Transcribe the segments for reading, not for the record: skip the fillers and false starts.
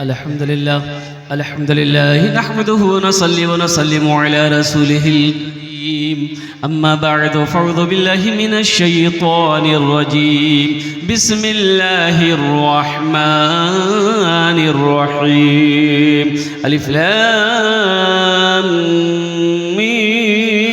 अल्हम्दुलिल्लाह नहमदुहु व नसल्ली व नसल्लिमु अला रसूलिहिल करीम अम्मा बअदु फ़अऊज़ु बिल्लाहि मिनश शैतानिर रजीम बिस्मिल्लाहिर रहमानिर रहीम अलिफ लाम मीम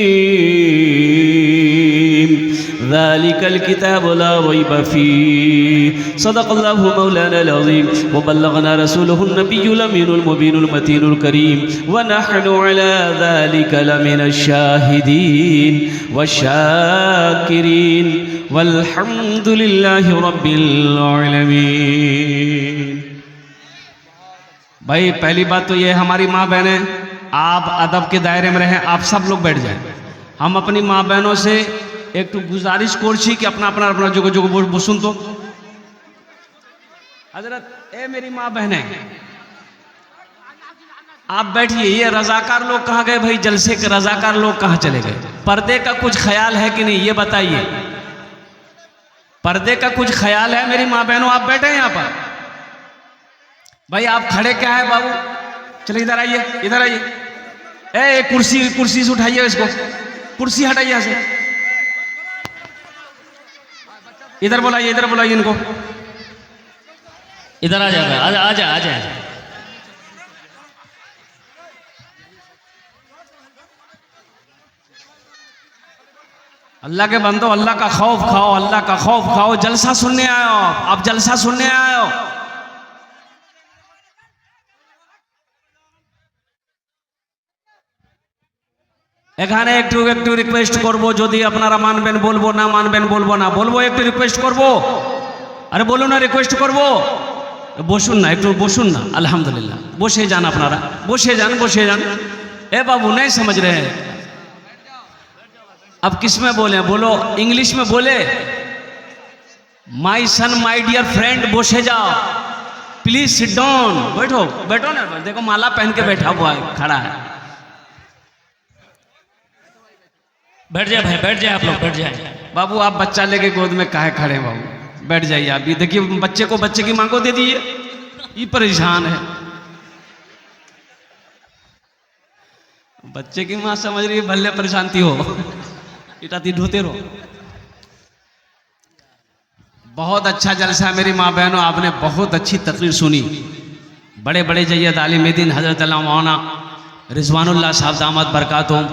ज़ालिकल किताबु ला रैब फ़ीह सदक़ल्लाहु मौलानाल अज़ीम व बल्लगना रसूलुहुन नबियुल अमीनुल मुबीनुल मतीनुल करीम व नहनु अला ज़ालिका लमिनश शाहिदीन वश्शाकिरीन वल्हम्दुलिल्लाहि रब्बिल आलमीन। भाई पहली बात तो ये हमारी माँ बहनें, आप अदब के दायरे में रहें, आप सब लोग बैठ जाएं। हम अपनी माँ बहनों से एक तो गुजारिश करछी कि अपना अपना अपना जो बसुन तो हजरत ए मेरी माँ बहनें आप बैठिए। ये रजाकार लोग कहाँ गए भाई? जलसे के रजाकार लोग कहाँ चले गए? पर्दे का कुछ ख्याल है कि नहीं ये बताइए। पर्दे का कुछ ख्याल है मेरी माँ बहनों? आप बैठे हैं यहाँ पर भाई, आप खड़े क्या है बाबू? चलिए इधर आइए, इधर आइए। ए कुर्सी से उठाइए इसको, कुर्सी हटाइए यहाँ से। इधर बुलाइए इनको। इधर आ जाए, आ जाए। अल्लाह के बंदो, अल्लाह का खौफ खाओ, अल्लाह का खौफ खाओ। जलसा सुनने आए हो आप, जलसा सुनने आए हो। এখানে একটু রিকোয়েস্ট করব, যদি আপনারা মানবেন বলবো, না মানবেন বলবো না, বলবো একটু রিকোয়েস্ট করব। আরে বলো না, রিকোয়েস্ট করব। বসুন না, একটু বসুন না। अल्हम्दुलिल्लाह বসে যান, আপনারা বসে যান। ए बाबू नहीं समझ रहे हैं? अब किस में बोले? बोलो इंग्लिश में बोले। माई सन माई डियर फ्रेंड बसे जाओ प्लीज सिट डाउन। बैठो ना। देखो माला पहन के बैठा हुआ है, खड़ा है। बैठ जाए भाई, बैठ जाए आप लोग, बैठ जाए। बाबू आप बच्चा लेके गोद में काहे खड़े बाबू? बैठ जाइए आप। ये देखिए बच्चे की मां को दे दीजिए, ये परेशान है। बच्चे की मां समझ रही है भले परेशानती हो, इटाती ढोते रहो। बहुत अच्छा जलसा मेरी माँ बहनों, आपने बहुत अच्छी तकरीर सुनी। बड़े बड़े जय्यद आलिम दीन हजरत मौलाना रिजवानुल्लाह साहब दामद बरकातुहुम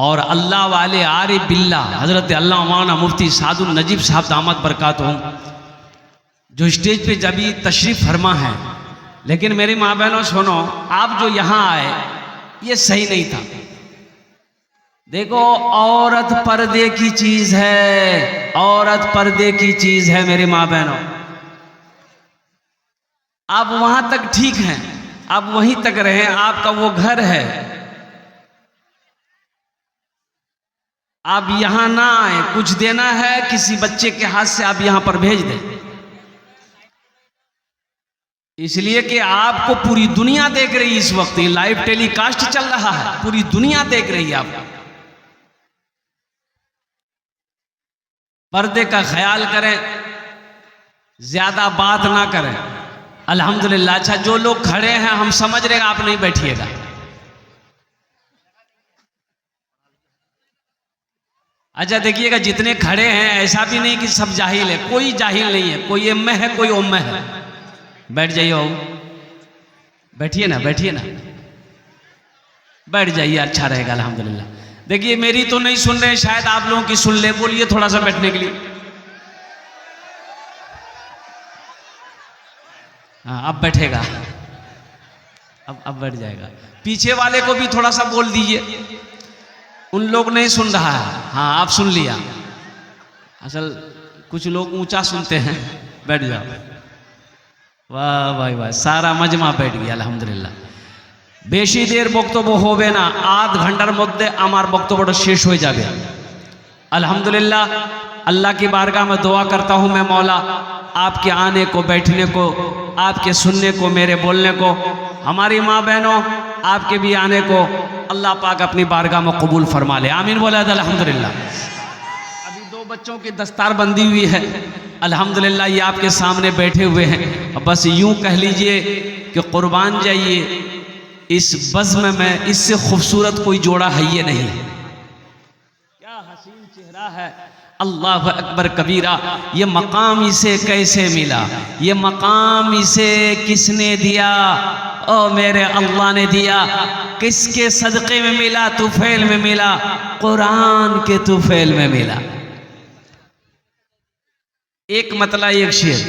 और अल्लाह वाले आरिफ बिल्ला हजरत अल्लाह मौलाना मुफ्ती सादुल नजीब साहब दामद बरकातुहुम जो स्टेज पे जब तशरीफ फरमा है। लेकिन मेरी माँ बहनों सुनो, आप जो यहाँ आए ये सही नहीं था। देखो औरत पर्दे की चीज है, औरत पर्दे की चीज है मेरी माँ बहनों। आप वहां तक ठीक हैं, आप वहीं तक रहे, आपका वो घर है। आप यहां ना आए, कुछ देना है किसी बच्चे के हाथ से आप यहां पर भेज दें, इसलिए कि आपको पूरी दुनिया देख रही है। इस वक्त ये लाइव टेलीकास्ट चल रहा है, पूरी दुनिया देख रही है आपको। पर्दे का ख्याल करें, ज्यादा बात ना करें। अल्हम्दुलिल्लाह। अच्छा जो लोग खड़े हैं हम समझ रहे हैं, आप नहीं बैठिएगा। अच्छा देखिएगा, जितने खड़े हैं ऐसा भी नहीं कि सब जाहिल है, कोई जाहिल नहीं है, कोई एम है कोई ओम है। बैठ जाइए, बैठिए ना, बैठ जाइए, अच्छा रहेगा। अल्हम्दुलिल्लाह। देखिए मेरी तो नहीं सुन रहे, शायद आप लोगों की सुन ले। बोलिए थोड़ा सा बैठने के लिए। हाँ अब बैठेगा, अब बैठ जाएगा। पीछे वाले को भी थोड़ा सा बोल दीजिए, उन लोग नहीं सुन रहा है। हाँ आप सुन लिया। असल कुछ लोग ऊंचा सुनते हैं। बैठ जाओ। वाह भाई वाह, सारा मजमा बैठ गया अल्हम्दुलिल्लाह। बेशी देर बक्तव्य होबे ना, आध घंटार मध्य आमार बक्तव्यटा शेष हो जाबे। अल्हम्दुलिल्लाह। अल्लाह की बारगाह में दुआ करता हूँ मैं मौला, आपके आने को, बैठने को, आपके सुनने को, मेरे बोलने को, हमारी माँ बहनों आपके भी आने को अल्लाह पाक अपनी बारगाह में कबूल फरमा ले। आमीन बोला अल्हम्दुलिल्लाह। अभी दो बच्चों की दस्तार बंदी हुई है, अल्हम्दुलिल्लाह ये आपके सामने बैठे हुए हैं। बस यूं कह लीजिए कि कुर्बान जाइए, इस बज़्म में इससे खूबसूरत कोई जोड़ा है ये नहीं। क्या हसीन चेहरा है, अल्लाह अकबर कबीरा। ये मकाम इसे कैसे मिला, ये मकाम इसे किसने दिया? ओ मेरे अल्लाह ने दिया। किसके सदक़े में मिला? तुफैल में मिला, कुरान के तुफैल में मिला। एक मतला एक शेर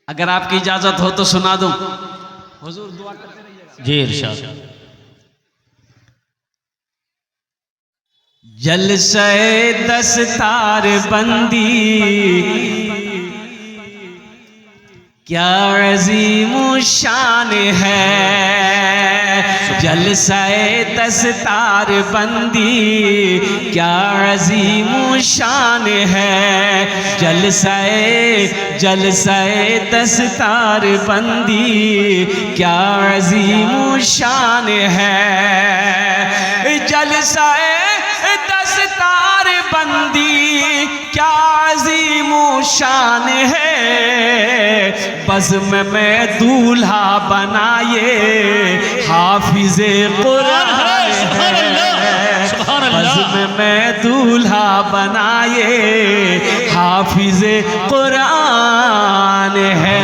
अगर आपकी इजाजत हो तो सुना दूं। हुजूर दुआ करते रहिएगा। जी इरशाद। जलसे दस्तार बंदी क्या अज़ीम शान है, जलसे दस्तार बंदी क्या अज़ीम शान है, जलसे दस्तार बंदी क्या अज़ीम शान है, जलसे दस्तार बंदी क्या अज़ीम शान है, बज़्म में दूल्हा बनाए हाफिज़े कुरान है, बज़्म में दूल्हा बनाए हाफिज़े कुरान है।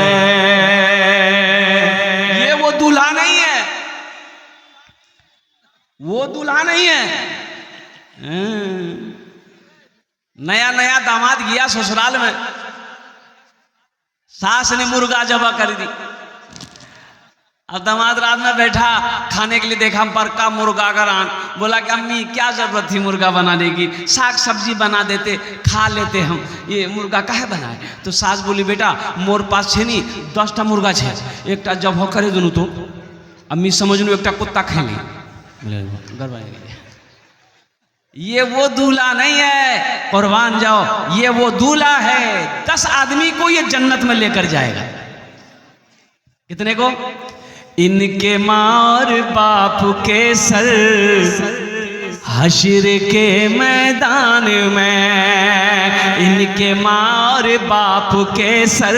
ये वो दूल्हा नहीं है, वो दूल्हा नहीं है। नया नया दामाद गया ससुराल में, सास ने मुर्गा जबा कर दी। अब दामाद रात में बैठा खाने के लिए, देखा बरका मुर्गा का रान, बोला कि अम्मी क्या जरूरत थी मुर्गा बनाने की, साग सब्जी बना देते खा लेते हम, ये मुर्गा काहे बनाए? तो सास बोली बेटा मोर पास छे नहीं 10टा मुर्गा छे, एकटा जब हो करे दोनों तो अम्मी समझ लो एकटा कुत्ता खेली गड़बड़। ये वो दूल्हा नहीं है, कुर्बान जाओ, ये वो दूल्हा है 10 आदमी को ये जन्नत में लेकर जाएगा। कितने को? इनके माँ और बाप के सर हश्र के मैदान में, इनके माँ और बाप के सर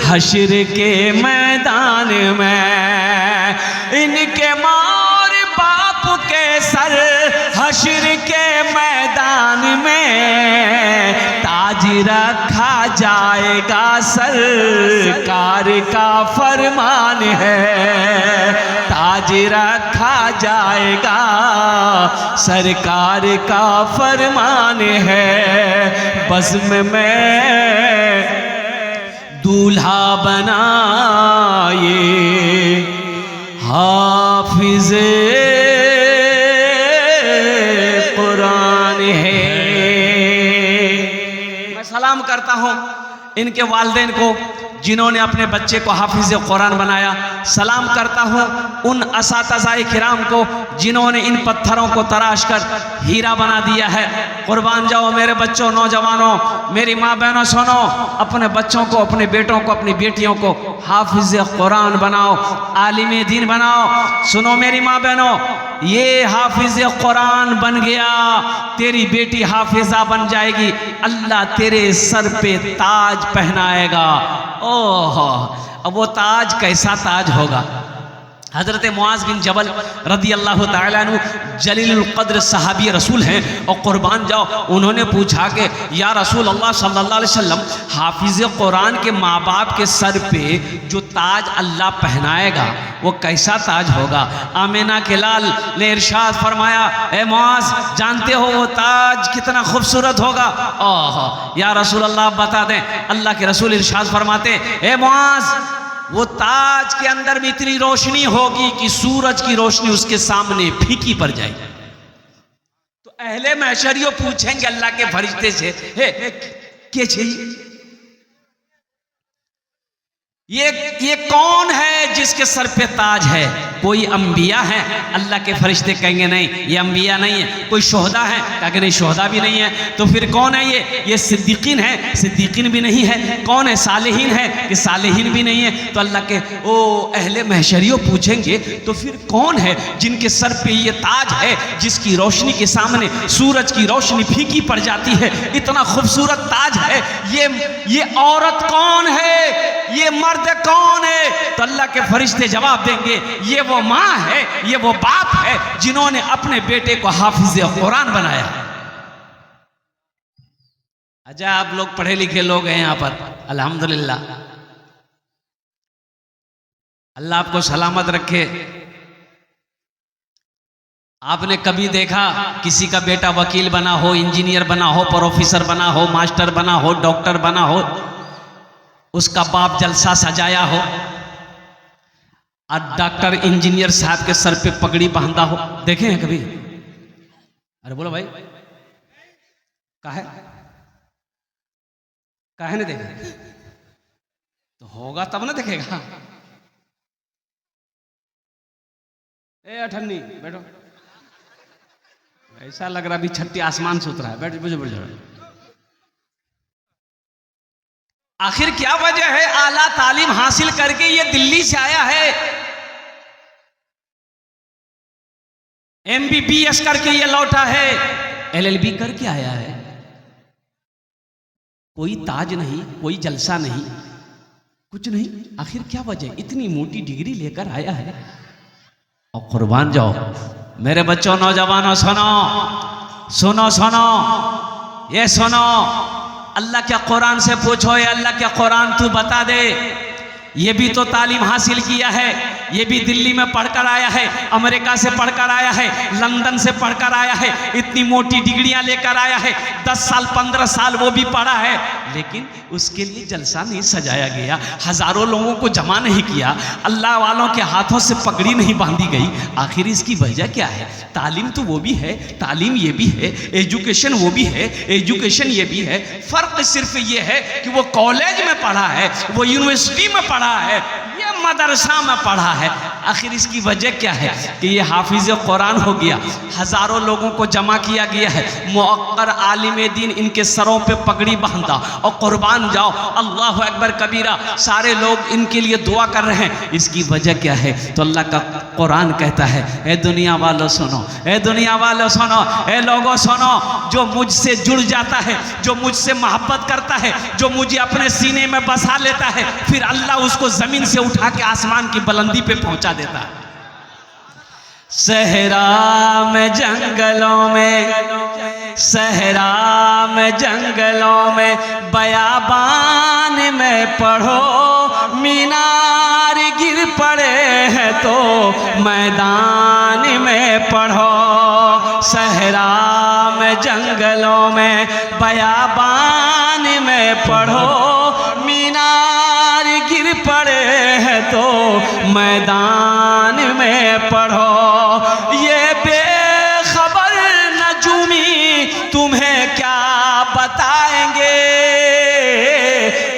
हश्र के मैदान में, इनके माँ और बाप के सर हश्र के मैदान में ताज रखा जाएगा, सरकार का फरमान है, ताज रखा जाएगा सरकार का फरमान है। बज़्म में दूल्हा बनाए हाफिज़े सलाम करता हूँ इनके वालिदैन को जिन्होंने अपने बच्चे को हाफिज़ कुरान बनाया। सलाम करता हूँ उन असातिज़ाए किराम को जिन्होंने इन पत्थरों को तराश कर हीरा बना दिया है। कुर्बान जाओ मेरे बच्चों, नौजवानों, मेरी माँ बहनों, सुनो, अपने बच्चों को, अपने बेटों को, अपनी बेटियों को हाफिज़ कुरान बनाओ, आलिम दीन बनाओ। सुनो मेरी माँ बहनों, ये हाफिज़ कुरान बन गया, तेरी बेटी हाफिज़ा बन जाएगी, अल्लाह तेरे सर पे ताज पहनाएगा। ओह, अब वो ताज कैसा ताज होगा? हज़रत मुआज़ बिन जबल रदी अल्लाह ताला अन्हु जलीलुल क़द्र सहाबी रसूल हैं, और कुर्बान जाओ उन्होंने पूछा कि या रसूल अल्लाह सल्लल्लाहु अलैहि वसल्लम, हाफिज़ कुरान के माँ बाप के सर पे जो ताज अल्लाह पहनाएगा वो कैसा ताज होगा? आमिना के लाल ने इरशाद फरमाया, ए मुआज़ जानते हो वो ताज कितना खूबसूरत होगा? ओह या रसूल अल्लाह बता दें। अल्लाह के रसूल इरशाद फरमाते, ए मुआज़ वो ताज के अंदर भी इतनी रोशनी होगी कि सूरज की रोशनी उसके सामने फीकी पड़ जाएगी। तो अहले महशरियों पूछेंगे अल्लाह के फरिश्ते से, हे क्या चाहिए? ये कौन है जिसके सर पे ताज है? कोई अंबिया है? अल्लाह के फरिश्ते कहेंगे नहीं, ये अंबिया नहीं है। कोई शोहदा है? कहेंगे नहीं, शोहदा भी नहीं है। तो फिर कौन है ये सिद्दीकीन है? सिद्दीकीन भी नहीं है। कौन है? सालेहीन है? कि सालेहीन भी नहीं है। तो अल्लाह के ओ अहले महशरियों पूछेंगे तो फिर कौन है जिनके सर पे ये ताज है, जिसकी रोशनी के सामने सूरज की रोशनी फीकी पड़ जाती है? इतना खूबसूरत ताज है, ये औरत कौन है? ये मर्द कौन है? तो अल्लाह के फरिश्ते जवाब देंगे, ये वो माँ है, ये वो बाप है जिन्होंने अपने बेटे को हाफिज कुरान बनाया। अच्छा, आप लोग पढ़े लिखे लोग हैं यहाँ पर, अल्हम्दुलिल्लाह, अल्लाह आपको सलामत रखे। आपने कभी देखा किसी का बेटा वकील बना हो, इंजीनियर बना हो, प्रोफेसर बना हो, मास्टर बना हो, डॉक्टर बना हो, उसका बाप जलसा सजाया हो और डॉक्टर इंजीनियर साहब के सर पे पगड़ी बांधा हो? देखे हैं कभी? अरे बोलो भाई, काहे नहीं देखे? तो होगा तब ना देखेगा। ए अठन्नी बैठो, ऐसा लग रहा भी छठी आसमान से उतरा है। बैठ बैठ बैठ। आखिर क्या वजह है? आला तालीम हासिल करके ये दिल्ली से आया है, MBBS करके ये लौटा है, LLB करके आया है। कोई ताज नहीं, कोई जलसा नहीं, कुछ नहीं। आखिर क्या वजह? इतनी मोटी डिग्री लेकर आया है। और कुर्बान जाओ मेरे बच्चों, नौजवानों, सुनो सुनो सुनो, ये सुनो, अल्लाह क्या कुरान से पूछो, ये अल्लाह क्या कुरान तू बता दे। ये भी तो तालीम हासिल किया है, ये भी दिल्ली में पढ़कर आया है, अमेरिका से पढ़कर आया है, लंदन से पढ़कर आया है, इतनी मोटी डिग्रियां लेकर आया है, 10 साल 15 साल वो भी पढ़ा है, लेकिन उसके लिए जलसा नहीं सजाया गया, हजारों लोगों को जमा नहीं किया, अल्लाह वालों के हाथों से पगड़ी नहीं बांधी गई। आखिर इसकी वजह क्या है? तालीम तो वो भी है, तालीम ये भी है, एजुकेशन वो भी है, एजुकेशन ये भी है। फर्क सिर्फ ये है कि वो कॉलेज में पढ़ा है, वो यूनिवर्सिटी में पढ़ा है, ये मदरसा में पढ़ा है। आखिर इसकी वजह क्या है कि ये हाफिज कुरान हो गया, हजारों लोगों को जमा किया गया है, मुअक्कर आलिम दीन इनके सरों पे पगड़ी बांधा। और कुर्बान जाओ, अल्लाह अकबर कबीरा, सारे लोग इनके लिए दुआ कर रहे हैं। इसकी वजह क्या है? तो अल्लाह का कुरान कहता है, ए दुनिया वालों सुनो, ए दुनिया वालों सुनो, ए लोगों सुनो, जो मुझसे जुड़ जाता है, जो मुझसे मोहब्बत करता है, जो मुझे अपने सीने में बसा लेता है, फिर अल्लाह उसको जमीन से उठा के आसमान की बुलंदी पे पहुंचा देता है। सहरा में जंगलों में, सहरा में जंगलों में, बयाबान में पढ़ो, मीनार गिर पड़े हैं तो मैदान में पढ़ो। सहरा में जंगलों में, बयाबान में पढ़ो, मीनार गिर पड़े हैं तो मैदान में पढ़ो। ये बेखबर नजूमी तुम्हें क्या बताएंगे,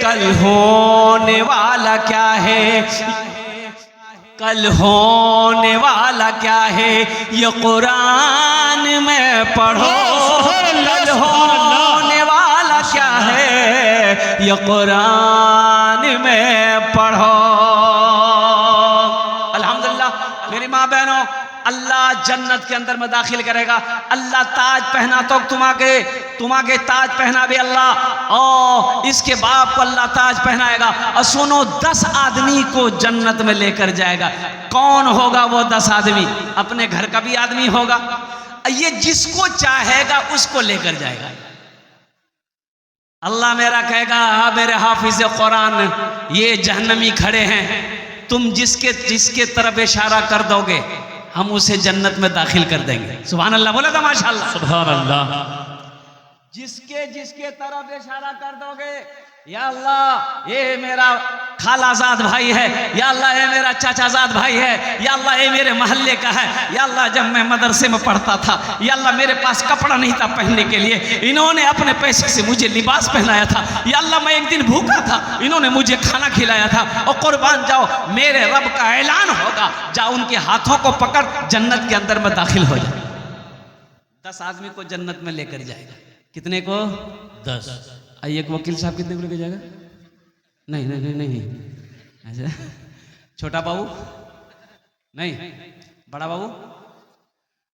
कल होने वाला क्या है, कल होने वाला क्या है, ये कुरान में पढ़ो। कल होने वाला क्या है, ये कुरान में पढ़ो। अल्हम्दुलिल्लाह मेरी माँ बहनों, अल्लाह जन्नत के अंदर में दाखिल करेगा। अल्लाह ताज पहना तो तुम्हारे ताज पहना भी अल्लाह, और इसके बाप को अल्लाह ताज पहनाएगा। और सुनो, 10 आदमी को जन्नत में लेकर जाएगा। कौन होगा वो 10 आदमी? अपने घर का भी आदमी होगा, ये जिसको चाहेगा उसको लेकर जाएगा। अल्लाह मेरा कहेगा, हाँ मेरे हाफिज कुरान ये जहन्नमी खड़े हैं, तुम जिसके तरफ इशारा कर दोगे हम उसे जन्नत में दाखिल कर देंगे। सुभान अल्लाह, बोला था माशाअल्लाह, सुभान अल्लाह। जिसके तरफ इशारा कर दोगे, या अल्लाह ये मेरा खालाजाद भाई है, या अल्लाह ये मेरा चाचाजाद भाई है, या अल्लाह ये मेरे मोहल्ले का है, या अल्लाह जब मैं मदरसे में पढ़ता था, या अल्लाह मेरे पास कपड़ा नहीं था पहनने के लिए, इन्होंने अपने पैसे से मुझे लिबास पहनाया था, या अल्लाह मैं एक दिन भूखा था, इन्होंने मुझे खाना खिलाया था। और कुर्बान जाओ, मेरे रब का ऐलान होगा, जा उनके हाथों को पकड़ जन्नत के अंदर में दाखिल हो जाए। 10 आदमी को जन्नत में लेकर जाएगा। कितने को? 10। एक वकील साहब कितने को लेके जाएगा? नहीं नहीं नहीं नहीं, ऐसा छोटा बाबू नहीं, बड़ा बाबू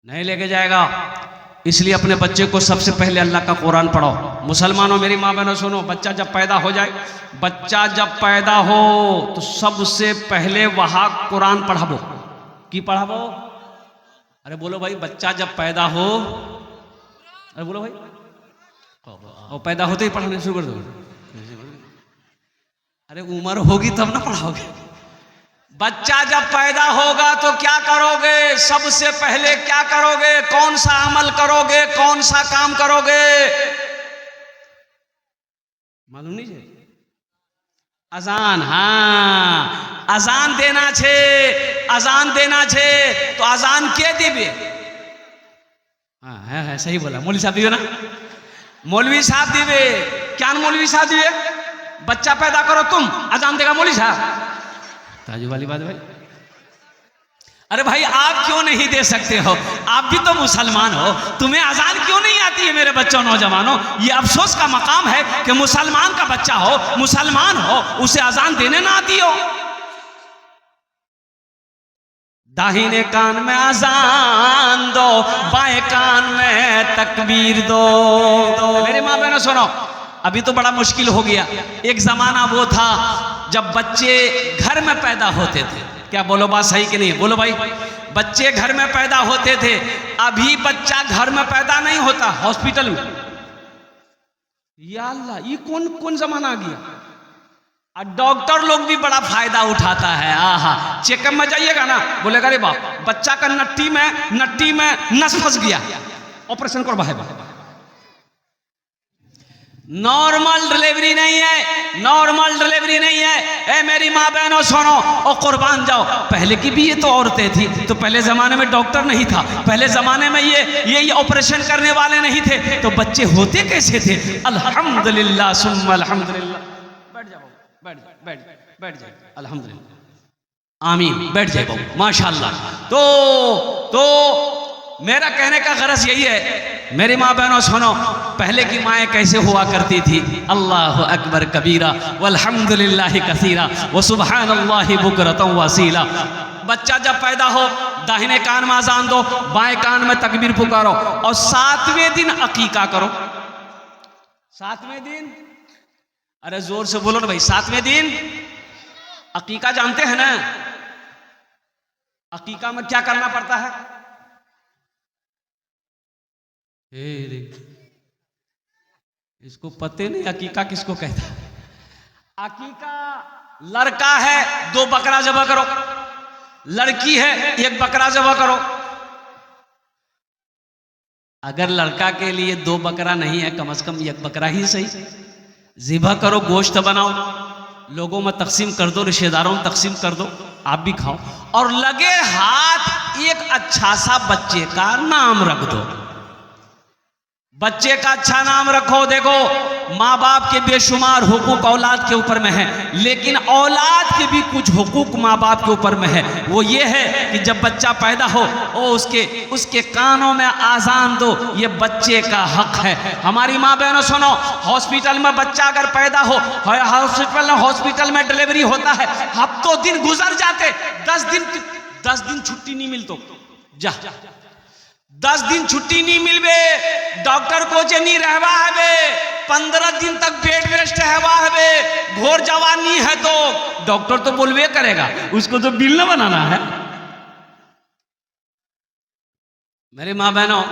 नहीं लेके जाएगा। इसलिए अपने बच्चे को सबसे पहले अल्लाह का कुरान पढ़ाओ। मुसलमानों, मेरी माँ बहनों सुनो, बच्चा जब पैदा हो जाए, बच्चा जब पैदा हो तो सबसे पहले वहाँ कुरान पढ़ाबो। की पढ़ाबो? अरे बोलो भाई, बच्चा जब पैदा हो, अरे बोलो भाई, और पैदा होते ही पढ़ाने शुरू कर दो। अरे उम्र होगी तब ना पढ़ाओगे। बच्चा जब पैदा होगा तो क्या करोगे? सबसे पहले क्या करोगे? कौन सा अमल करोगे? कौन सा काम करोगे? मालूम नहीं है? अजान। हाँ, अजान देना छे, अजान देना छे। तो अजान के दिवे? हाँ है सही बोला, मौलवी साहब दिवे ना, मौलवी साहब दिवे। क्या मौलवी साहब दिवे? बच्चा पैदा करो तुम, अजान देगा मौलवी साहब। ताजू वाली बात भाई। अरे भाई, आप क्यों नहीं दे सकते हो? आप भी तो मुसलमान हो, तुम्हें अजान क्यों नहीं आती है? मेरे बच्चों, नौजवानों, ये अफसोस का मकाम है कि मुसलमान का बच्चा हो, मुसलमान हो, उसे अजान देने ना आती हो। दाहिने कान में अजान दो, बाएं कान में तकबीर दो। मेरी माँ बहनों सुनो, अभी तो बड़ा मुश्किल हो गया। एक जमाना वो था जब बच्चे घर में पैदा होते थे। क्या बोलो, बात सही कि नहीं? बोलो भाई, बच्चे घर में पैदा होते थे। अभी बच्चा घर में पैदा नहीं होता, हॉस्पिटल में। या अल्लाह, ये कौन कौन जमाना आ गया? और डॉक्टर लोग भी बड़ा फायदा उठाता है। आहा, चेकअप में जाइएगा ना, बोलेगा रे बाप, बच्चा का नट्टी में नस फंस गया, ऑपरेशन करवाएगा। नॉर्मल डिलीवरी नहीं है, नॉर्मल डिलीवरी नहीं है। ए मेरी माँ बहनों सुनो और कुर्बान जाओ, पहले की भी ये तो औरतें थी, तो पहले जमाने में डॉक्टर नहीं था, पहले जमाने में ये ऑपरेशन करने वाले नहीं थे, तो बच्चे होते कैसे थे? अल्हम्दुलिल्लाह सुम्मा अल्हम्दुलिल्लाह। बैठ जाओ, बैठ जाए, अल्हम्दुलिल्लाह, आमीन, बैठ जाए बाबू, माशाल्लाह। तो मेरा कहने का गरज यही है, मेरी माँ बहनों सुनो, पहले की माएँ कैसे हुआ करती थी? अल्लाह अकबर कबीरा वल्हम्दुलिल्लाह कसीरा व सुब्हानल्लाहि बुकरतन वसीला। बच्चा जब पैदा हो, दाहिने कान में अजान दो, बाएं कान में तकबीर पुकारो, और 7वें दिन अकीका करो। 7वें दिन, अरे जोर से बोलो ना भाई, 7वें दिन अकीका जानते हैं ना? अकीका में क्या करना पड़ता है? इसको पते नहीं अकीका किसको कहता है। अकीका, लड़का है 2 बकरा ज़बह करो, लड़की है 1 बकरा ज़बह करो। अगर लड़का के लिए 2 बकरा नहीं है, कम से कम 1 बकरा ही सही ज़िबह करो, गोश्त बनाओ, लोगों में तकसीम कर दो, रिश्तेदारों में तकसीम कर दो, आप भी खाओ, और लगे हाथ एक अच्छा सा बच्चे का नाम रख दो। बच्चे का अच्छा नाम रखो। देखो, माँ बाप के बेशुमार हुकूक औलाद के ऊपर में है, लेकिन औलाद के भी कुछ हुकूक माँ बाप के ऊपर में है। वो ये है कि जब बच्चा पैदा हो उसके कानों में आजान दो, ये बच्चे का हक है। हमारी माँ बहनों सुनो, हॉस्पिटल में बच्चा अगर पैदा हो, हॉस्पिटल में डिलीवरी होता है, हफ्तों दिन गुजर जाते, 10 दिन छुट्टी नहीं मिलतो, जा 10 दिन छुट्टी नहीं मिलबे, डॉक्टर को जे नहीं रहवा है, 15 दिन तक बेड रेस्ट हैवा है, घोर जवानी है तो डॉक्टर तो बोलवे करेगा, उसको तो बिल ना बनाना है। मेरे माँ बहनों,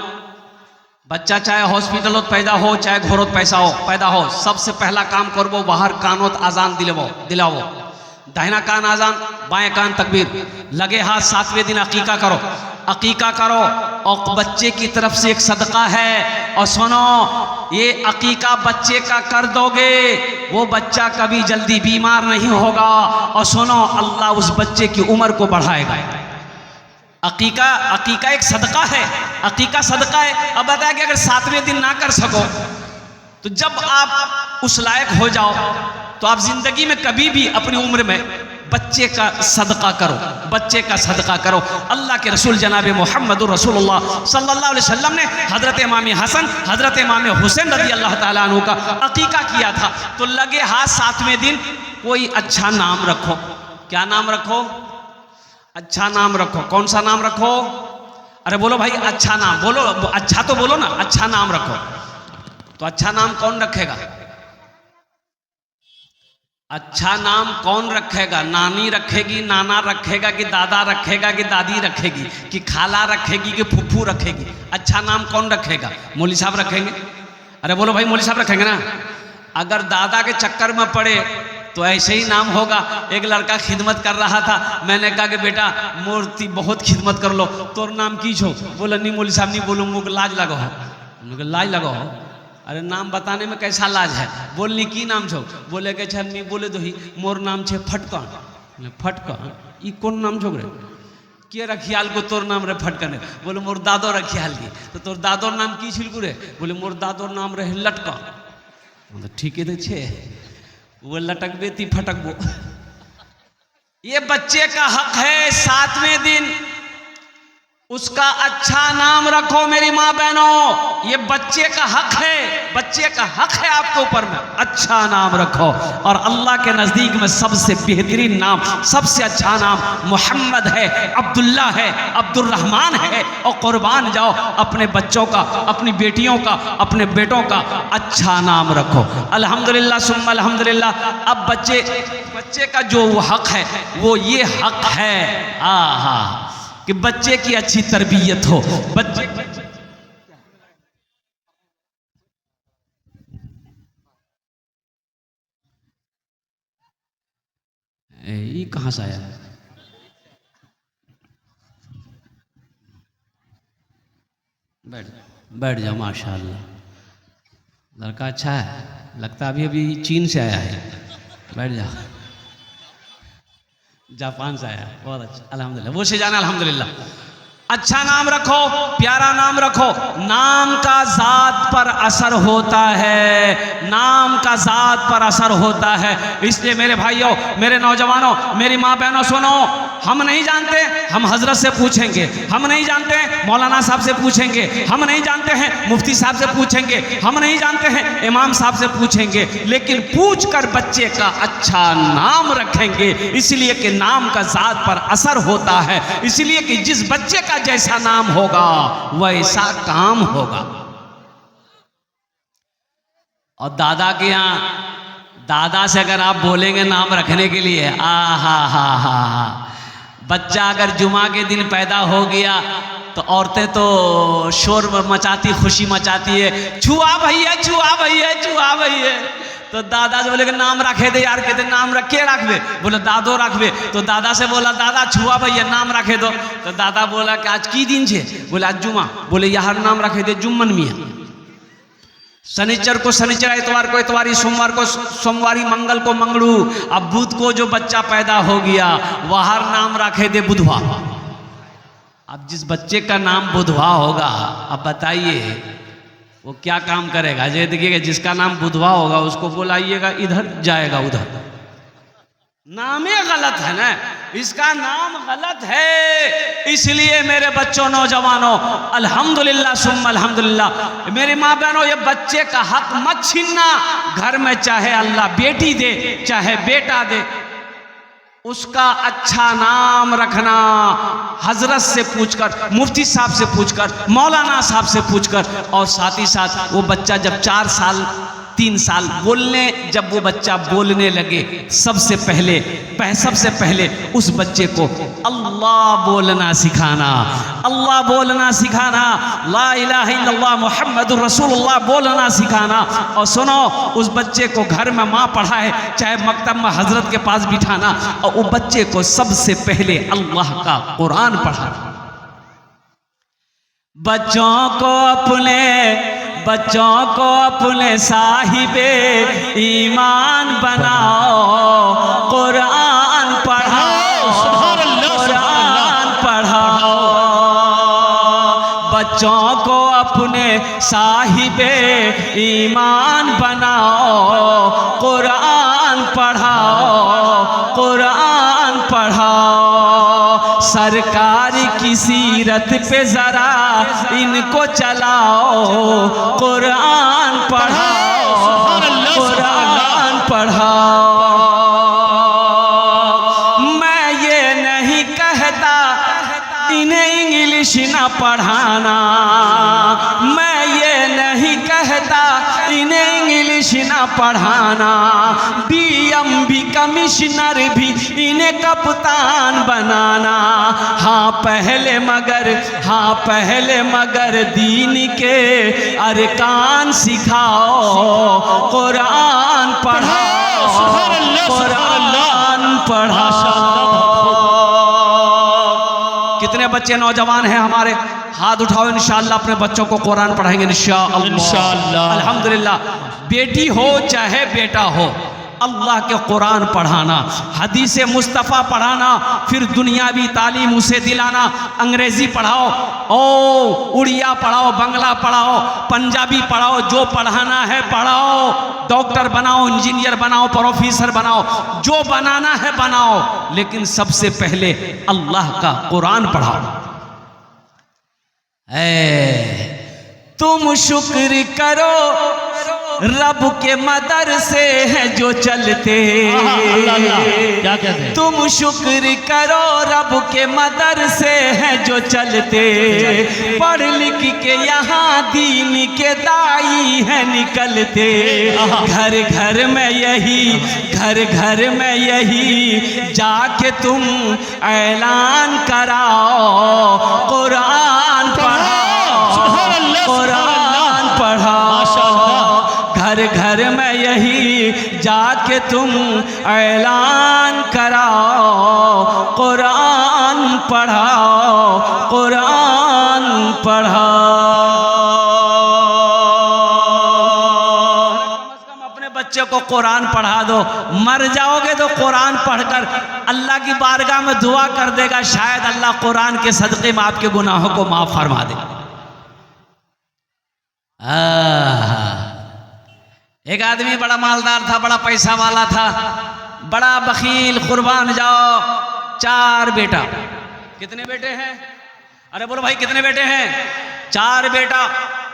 बच्चा चाहे हॉस्पिटल हो पैदा हो, चाहे घोरोत पैदा हो, सबसे पहला काम करबो बाहर कानोत आजान दिलावो। दाहिना कान आजान, बाएं कान तकबीर, लगे हाथ 7वें दिन अकीका करो। अकीका करो और बच्चे की तरफ से एक सदका है। और सुनो, ये अकीका बच्चे का कर दोगे, वो बच्चा कभी जल्दी बीमार नहीं होगा। और सुनो, अल्लाह उस बच्चे की उम्र को बढ़ाएगा। अकीका एक सदका है, अकीका सदका है। अब बताया कि अगर 7वें दिन ना कर सको, तो जब आप उस लायक हो जाओ, तो आप जिंदगी में कभी भी अपनी उम्र में बच्चे का सदका करो, बच्चे का सदका करो। अल्लाह के रसूल जनाब मोहम्मद रसूलुल्लाह सल्लल्लाहु अलैहि वसल्लम ने हजरत इमाम हसन, हजरत इमाम हुसैन रज़ी अल्लाह ताला अन्हु का अकीका किया था। तो लगे हाथ 7वें दिन कोई अच्छा नाम रखो। क्या नाम रखो? अच्छा नाम रखो। कौन सा नाम रखो? अरे बोलो भाई अच्छा नाम बोलो, अच्छा तो बोलो ना, अच्छा नाम रखो। तो अच्छा नाम कौन रखेगा? अच्छा नाम कौन रखेगा? नानी रखेगी, नाना रखेगा, कि दादा रखेगा, कि दादी रखेगी, कि खाला रखेगी, कि फुफ्फू रखेगी? अच्छा नाम कौन रखेगा? मौली साहब रखेंगे। अरे बोलो भाई, मौली साहब रखेंगे ना। अगर दादा के चक्कर में पड़े तो ऐसे ही नाम होगा। एक लड़का खिदमत कर रहा था, मैंने कहा कि बेटा मूर्ति बहुत खिदमत कर लो, तोर नाम की छो? बोला नहीं मौली साहब नहीं बोलूँ, लाज लगो हो। लाज लगो हो? अरे नाम बताने में कैसा लाज है? बोलनी की नाम छो? बोले के छे नहीं बोले दो ही, मोर नाम छे फटकन। फटकन ई कौन नाम छो रे? के रखियाल को तोर नाम रे फटकन? बोले मोर दादो रखियाल की। तो तोर दादोर नाम की छिलकू रे? बोले मोर दादोर नाम रहे लटकन। मतलब ठीक है तो छे, वो लटकबे ती फटकबो। ये बच्चे का हक है 7वें दिन उसका अच्छा नाम रखो मेरी माँ बहनों। ये बच्चे का हक है, बच्चे का हक है आपके ऊपर में अच्छा नाम रखो। और अल्लाह के नज़दीक में सबसे बेहतरीन नाम, सबसे अच्छा नाम मोहम्मद है, अब्दुल्ला है, अब्दुर्रहमान है। और कुर्बान जाओ अपने बच्चों का, अपनी बेटियों का, अपने बेटों का अच्छा नाम रखो। अल्हम्दुलिल्लाह सुम्मा अल्हम्दुलिल्लाह। अब बच्चे का जो हक है वो ये हक है कि बच्चे की अच्छी तरबियत हो। बच्चे ये कहाँ से आया? बैठ बैठ जाओ। माशाल्लाह लड़का अच्छा है, लगता अभी अभी चीन से आया है। बैठ जाओ। जापान से आया, बहुत अच्छा अल्हम्दुलिल्लाह। वो से जाना अल्हम्दुलिल्लाह। अच्छा नाम रखो, प्यारा नाम रखो। नाम का जात पर असर होता है, नाम का जात पर असर होता है। इसलिए मेरे भाइयों, मेरे नौजवानों, मेरी माँ बहनों सुनो, हम नहीं जानते, हम हजरत से पूछेंगे। हम नहीं जानते मौलाना साहब से पूछेंगे। हम नहीं जानते हैं मुफ्ती साहब से पूछेंगे। हम नहीं जानते हैं इमाम साहब से पूछेंगे। लेकिन पूछ कर बच्चे का अच्छा नाम रखेंगे, इसलिए कि नाम का जात पर असर होता है। इसलिए कि जिस बच्चे का जैसा नाम होगा वैसा काम होगा। और दादा के यहाँ, दादा से अगर आप बोलेंगे नाम रखने के लिए, हा, बच्चा अगर जुमा के दिन पैदा हो गया तो औरतें तो शोर मचाती, खुशी मचाती है, छुआ भैया, छुआ भैया, छुआ भैया। तो दादा से बोले कि नाम रखे दे यार। कहते नाम रखे रखबे? बोले दादो रखबे। तो दादा से बोला दादा छुआ भैया नाम रखे दो। तो दादा बोला कि आज की दिन छे? बोले आज जुमा। बोले यार नाम रखे दे जुम्मन मियाँ। शनिचर को शनिचर, इतवार को इतवारी, सोमवार को सोमवारी, मंगल को मंगलू। अब बुध को जो बच्चा पैदा हो गया वह नाम रखे दे बुधवा। अब जिस बच्चे का नाम बुधवा होगा, अब बताइए वो क्या काम करेगा? ये देखिएगा, जिसका नाम बुधवा होगा उसको बुलाइएगा इधर, जाएगा उधर। नाम ही गलत है ना, इसका नाम गलत है। इसलिए मेरे बच्चों, नौजवानों, अल्हम्दुलिल्लाह सुम्मा अल्हम्दुलिल्लाह, मेरी माँ बहनों, ये बच्चे का हक मत छीनना। घर में चाहे अल्लाह बेटी दे चाहे बेटा दे, उसका अच्छा नाम रखना। हजरत से पूछकर, मुफ्ती साहब से पूछकर, मौलाना साहब से पूछकर। और साथ ही साथ वो बच्चा जब 4 साल 3 साल जब वो बच्चा बोलने लगे, सबसे पहले उस बच्चे को अल्लाह बोलना सिखाना, अल्लाह बोलना सिखाना, ला इलाहा इल्लल्लाह मुहम्मदुर रसूलुल्लाह बोलना सिखाना। और सुनो, उस बच्चे को घर में माँ पढ़ाए चाहे मकतब में हजरत के पास बिठाना, और वो बच्चे को सबसे पहले अल्लाह का कुरान पढ़ाना। बच्चों को अपने साहिबे ईमान बनाओ, कुरान पढ़ाओ, कुरान पढ़ाओ। बच्चों को अपने साहिबे ईमान बनाओ, कुरान पढ़ाओ, कुरान पढ़ाओ। सरकार की सीरत पे जरा इनको चलाओ, कुरान पढ़ाओ, कुरान पढ़ाओ। मैं ये नहीं कहता इन्हें इंग्लिश ना पढ़ाना, मैं ये नहीं कहता इन्हें इंग्लिश ना पढ़ाना, DMV कमिश्नर भी इन्हें कप्तान बनाना। हाँ पहले मगर दीन के अरकान सिखाओ, कुरान पढ़ाओ, कुरान पढ़ाओ। कितने बच्चे नौजवान हैं हमारे, हाथ उठाओ, इंशाअल्लाह अपने बच्चों को कुरान पढ़ाएंगे इंशाअल्लाह। अल्हम्दुलिल्लाह। बेटी हो चाहे बेटा हो, अल्लाह के कुरान पढ़ाना, हदीस मुस्तफ़ा पढ़ाना, फिर दुनियावी तालीम उसे दिलाना। अंग्रेज़ी पढ़ाओ, उड़िया पढ़ाओ, बंगला पढ़ाओ, पंजाबी पढ़ाओ, जो पढ़ाना है पढ़ाओ, डॉक्टर बनाओ, इंजीनियर बनाओ, प्रोफेसर बनाओ, जो बनाना है बनाओ, लेकिन सबसे पहले अल्लाह का कुरान पढ़ाओ। तुम शुक्र करो रब के मदरसे हैं जो चलते, क्या कहते हैं? तुम शुक्र करो रब के मदरसे हैं जो चलते, पढ़ लिख के यहाँ दीन के दाई हैं निकलते। घर घर में यही जाके तुम ऐलान कराओ, कुरान पढ़ाओ, कुरान पढ़ाओ। घर में यही जाके तुम ऐलान कराओ, कुरान पढ़ाओ, कुरान पढ़ाओ। कम से कम अपने बच्चे को कुरान पढ़ा दो। मर जाओगे तो कुरान पढ़कर अल्लाह की बारगाह में दुआ कर देगा, शायद अल्लाह कुरान के सदक़े में आपके गुनाहों को माफ फरमा दे। एक आदमी बड़ा मालदार था, बड़ा पैसा वाला था, बड़ा बखील, कुर्बान जाओ। 4 बेटा। कितने बेटे हैं? अरे बोलो भाई कितने बेटे हैं? 4 बेटा